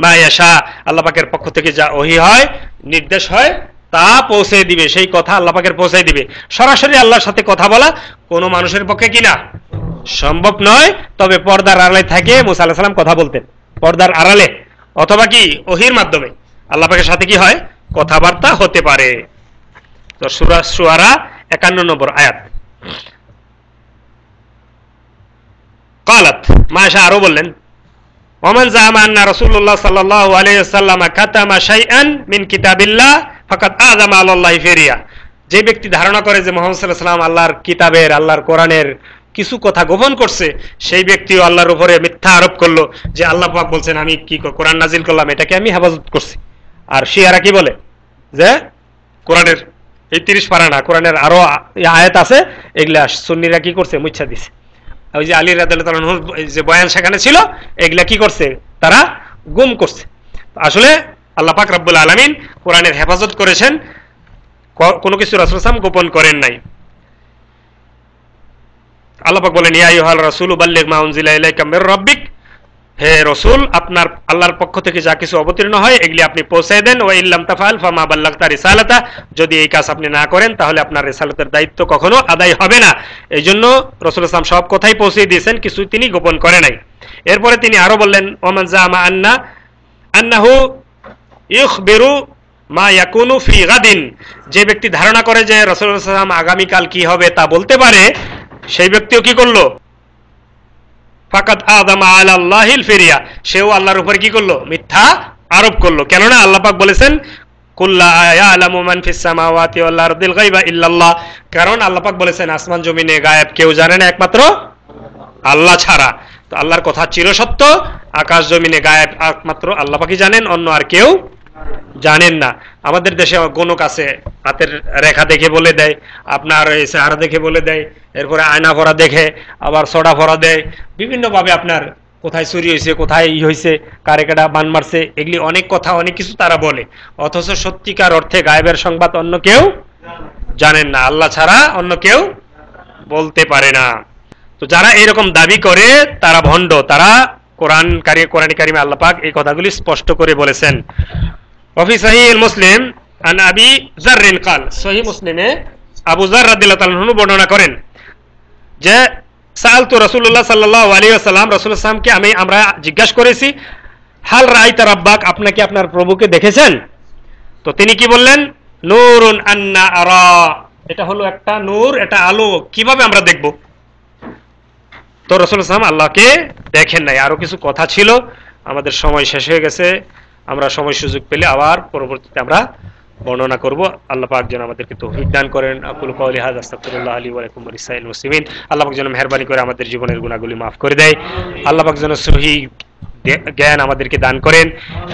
মা ইয়াশা, আল্লাহ পাকের পক্ষ থেকে যা ওহী হয়, নির্দেশ হয়, তা পৌঁছে দিবে, সেই কথা আল্লাহ পাকের পৌঁছে দিবে। সরাসরি আল্লাহর সাথে কথা বলা কোনো মানুষের পক্ষে কিনা সম্ভব নয়। তবে পর্দার আড়ালে থেকে মুসা আলাইহিস সালাম কথা বলতেন, পর্দার আড়ালে, অথবা কি ওহীর মাধ্যমে আল্লাহ পাকের সাথে কি হয়, কথাবার্তা হতে পারে। তো সূরা শুআরা 51 নম্বর আয়াত। ক্বালাত, মাশা আরো বললেন, ওমান জামা আন্না রাসূলুল্লাহ সাল্লাল্লাহু আলাইহি ওয়াসাল্লাম কাতামা শাইআন মিন কিতাবিল্লাহ ফাকাদ আযামা আলাল্লাহি ফিরিয়া, যে ব্যক্তি ধারণা করে যে মুহাম্মদ সাল্লাল্লাহু আলাইহি ওয়াসাল্লাম আল্লাহর কিতাবের, আল্লাহর কোরআনের কিছু কথা গোপন করছে, সেই ব্যক্তিও আল্লাহর উপরে মিথ্যা আরোপ করলো যে আল্লাহ পাক বলছেন আমি কি কোরআন নাজিল করলাম, এটাকে আমি হেফাজত করছি। আর শিয়ারা কি বলে যে কোরআনের এই 30 পারা না, কোরআনের আরো আয়াত আছে, এগুলা সুন্নিরা কি করছে, মুচ্ছা দিছে। ওই যে আলী রাদিয়াল্লাহু তাআলা যে বয়ান সেখানে ছিল, এগুলা কি করছে, তারা গুম করছে। আসলে আল্লাহ পাক রব্বুল আলামিন কোরআনের হেফাজত করেছেন, কোনো কিছু রাসূল সাল্লাল্লাহু আলাইহি ওয়াসাল্লাম গোপন করেন নাই। আল্লাহ পাক বলেন, ইয়া আইয়ুহাল রাসূলু বাল্লিগ মা উনজিলা ইলাইকা মির রাব্বিক, হে রাসূল, আপনার আল্লাহর পক্ষ থেকে যা কিছু অবতীর্ণ হয় এগুলি আপনি পৌঁছে দেন। ওয়া ইল্লাম তাফআল ফামা বাল্লাগতা রিসালাতা, যদি এই কাজ আপনি না করেন তাহলে আপনার রিসালাতের দায়িত্ব কখনো আদায় হবে না। এইজন্য রাসূল সাল্লাল্লাহু আলাইহি ওয়াসাল্লাম সব কথাই পৌঁছে দিয়েছেন, কিছু তিনি গোপন করে নাই। এরপরে তিনি আরো বললেন, ওমান জামা আন্নাহু ইখবিরু মা ইয়াকুনু ফি গাদিন, যে ব্যক্তি ধারণা করে যে রাসূল সাল্লাল্লাহু আলাইহি ওয়াসাল্লাম আগামীকাল কি হবে তা বলতে পারে, সেই ব্যক্তিও কি করলো, ফাকাদ আযামা আলাল্লাহিল ফিরিয়া, সেও আল্লাহর উপর কি করলো, মিথ্যা আরোপ করলো। কেননা আল্লাহ পাক বলেছেন, কুল্লা ইয়ালামু মান ফিস সামাওয়াতি ওয়াল আরদিল গায়বা ইল্লাল্লাহ, কারণ আল্লাহ পাক বলেছেন আসমান জমিনে গায়েব কেউ জানে না একমাত্র আল্লাহ ছাড়া। তো আল্লাহর কথা চিরসত্য, আকাশ জমিনে গায়েব একমাত্র আল্লাহ পাকই জানেন, অন্য আর কেউ জানেন না। আমাদের দেশে গণক আছে, হাতের রেখা দেখে বলে দেয়, আপনার এই চেহারা দেখে বলে দেয়, এরপরে আয়না ভরা দেখে, আবার সড়া ভরা দেয়, বিভিন্নভাবে আপনার কোথায় চুরি হয়েছে, কোথায় ই হয়েছে, কারে কাটা বান মারছে, এগুলি অনেক কথা, অনেক কিছু তারা বলে। অথচ সত্যিকার অর্থে গায়েবের সংবাদ অন্য কেউ জানেন না, আল্লাহ ছাড়া অন্য কেউ বলতে পারে না। তো যারা এরকম দাবি করে তারা ভণ্ড, তারা কোরআন কারিমে আল্লাহ পাক এই কথাগুলি স্পষ্ট করে বলেছেন। ওয়াফি সহিহ মুসলিম আন আবি যাররিন কাল, সহিহ মুসলিমে আবু যার রাদিয়াল্লাহু তাআলা আনহু বর্ণনা করেন যে সাআলতু রাসূলুল্লাহ সাল্লাল্লাহু আলাইহি ওয়াসাল্লাম, রাসূলুল্লাহ সাল্লাল্লাহু আলাইহি ওয়াসাল্লামকে আমরা জিজ্ঞাসা করেছি, হাল রাআইতা রাব্বাক, আপনি কি আপনার প্রভুকে দেখেছেন? তো তিনি কি বললেন? নূরুন আন্না আরা, এটা হলো একটা নূর, এটা আলো, কিভাবে আমরা দেখব? তো রাসূলুল্লাহ সাল্লাল্লাহু আলাইহি ওয়াসাল্লাম আল্লাহকে দেখেন নাই। আরো কিছু কথা ছিল, আমাদের সময় শেষ হয়ে গেছে, আমরা সময় সুযোগ পেলে আবার পরবর্তীতে আমরা বর্ণনা করব। আল্লাহ পাক যেন আমাদেরকে তৌফিক দান করেন। আকুলু কাওলি হাযা আস্তাগফিরুল্লাহ লি ওয়া লাকুম ওয়া লিসাইল মুসলিমিন। আল্লাহ পাক যেন মেহেরবানি করে আমাদের জীবনের গুনাহগুলি মাফ করে দেয়। আল্লাহ পাক যেন সহিহ জ্ঞান আমাদেরকে দান করেন,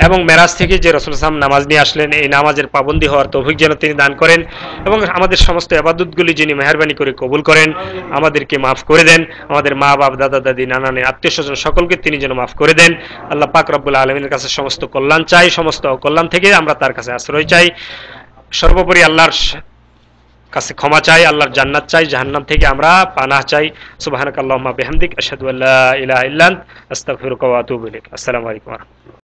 এবং মেরাজ থেকে যে রাসূল সাল্লাল্লাহু আলাইহি ওয়াসাল্লাম নামাজ নিয়ে আসলেন, এই নামাজের পাবন্দী হওয়ার তৌফিক যেন তিনি দান করেন, এবং আমাদের সমস্ত ইবাদতগুলি যিনি মেহেরবানি করে কবুল করেন, আমাদেরকে মাফ করে দেন। আমাদের মা বাপ, দাদা দাদি, নানা নানি, আত্মীয় স্বজন সকলকে তিনি যেন মাফ করে দেন। আল্লাহ পাক রব্বুল আলামিনের কাছে সমস্ত কল্যাণ চাই, সমস্ত অকল্যাণ থেকে আমরা তার কাছে আশ্রয় চাই। সর্বোপরি আল্লাহর কাছে ক্ষমা চাই, আল্লাহর জান্নাত চাই, জাহান্নাম থেকে আমরা পানাহ চাই। সুবহানাকাল্লাহুম্মা বিহামদিক আশহাদু আল্লা ইলাহা ইল্লা আনতা আস্তাগফিরুকা ওয়া আতুবু ইলাইক। আসসালামু আলাইকুম ওয়া রাহমাতুল্লাহ।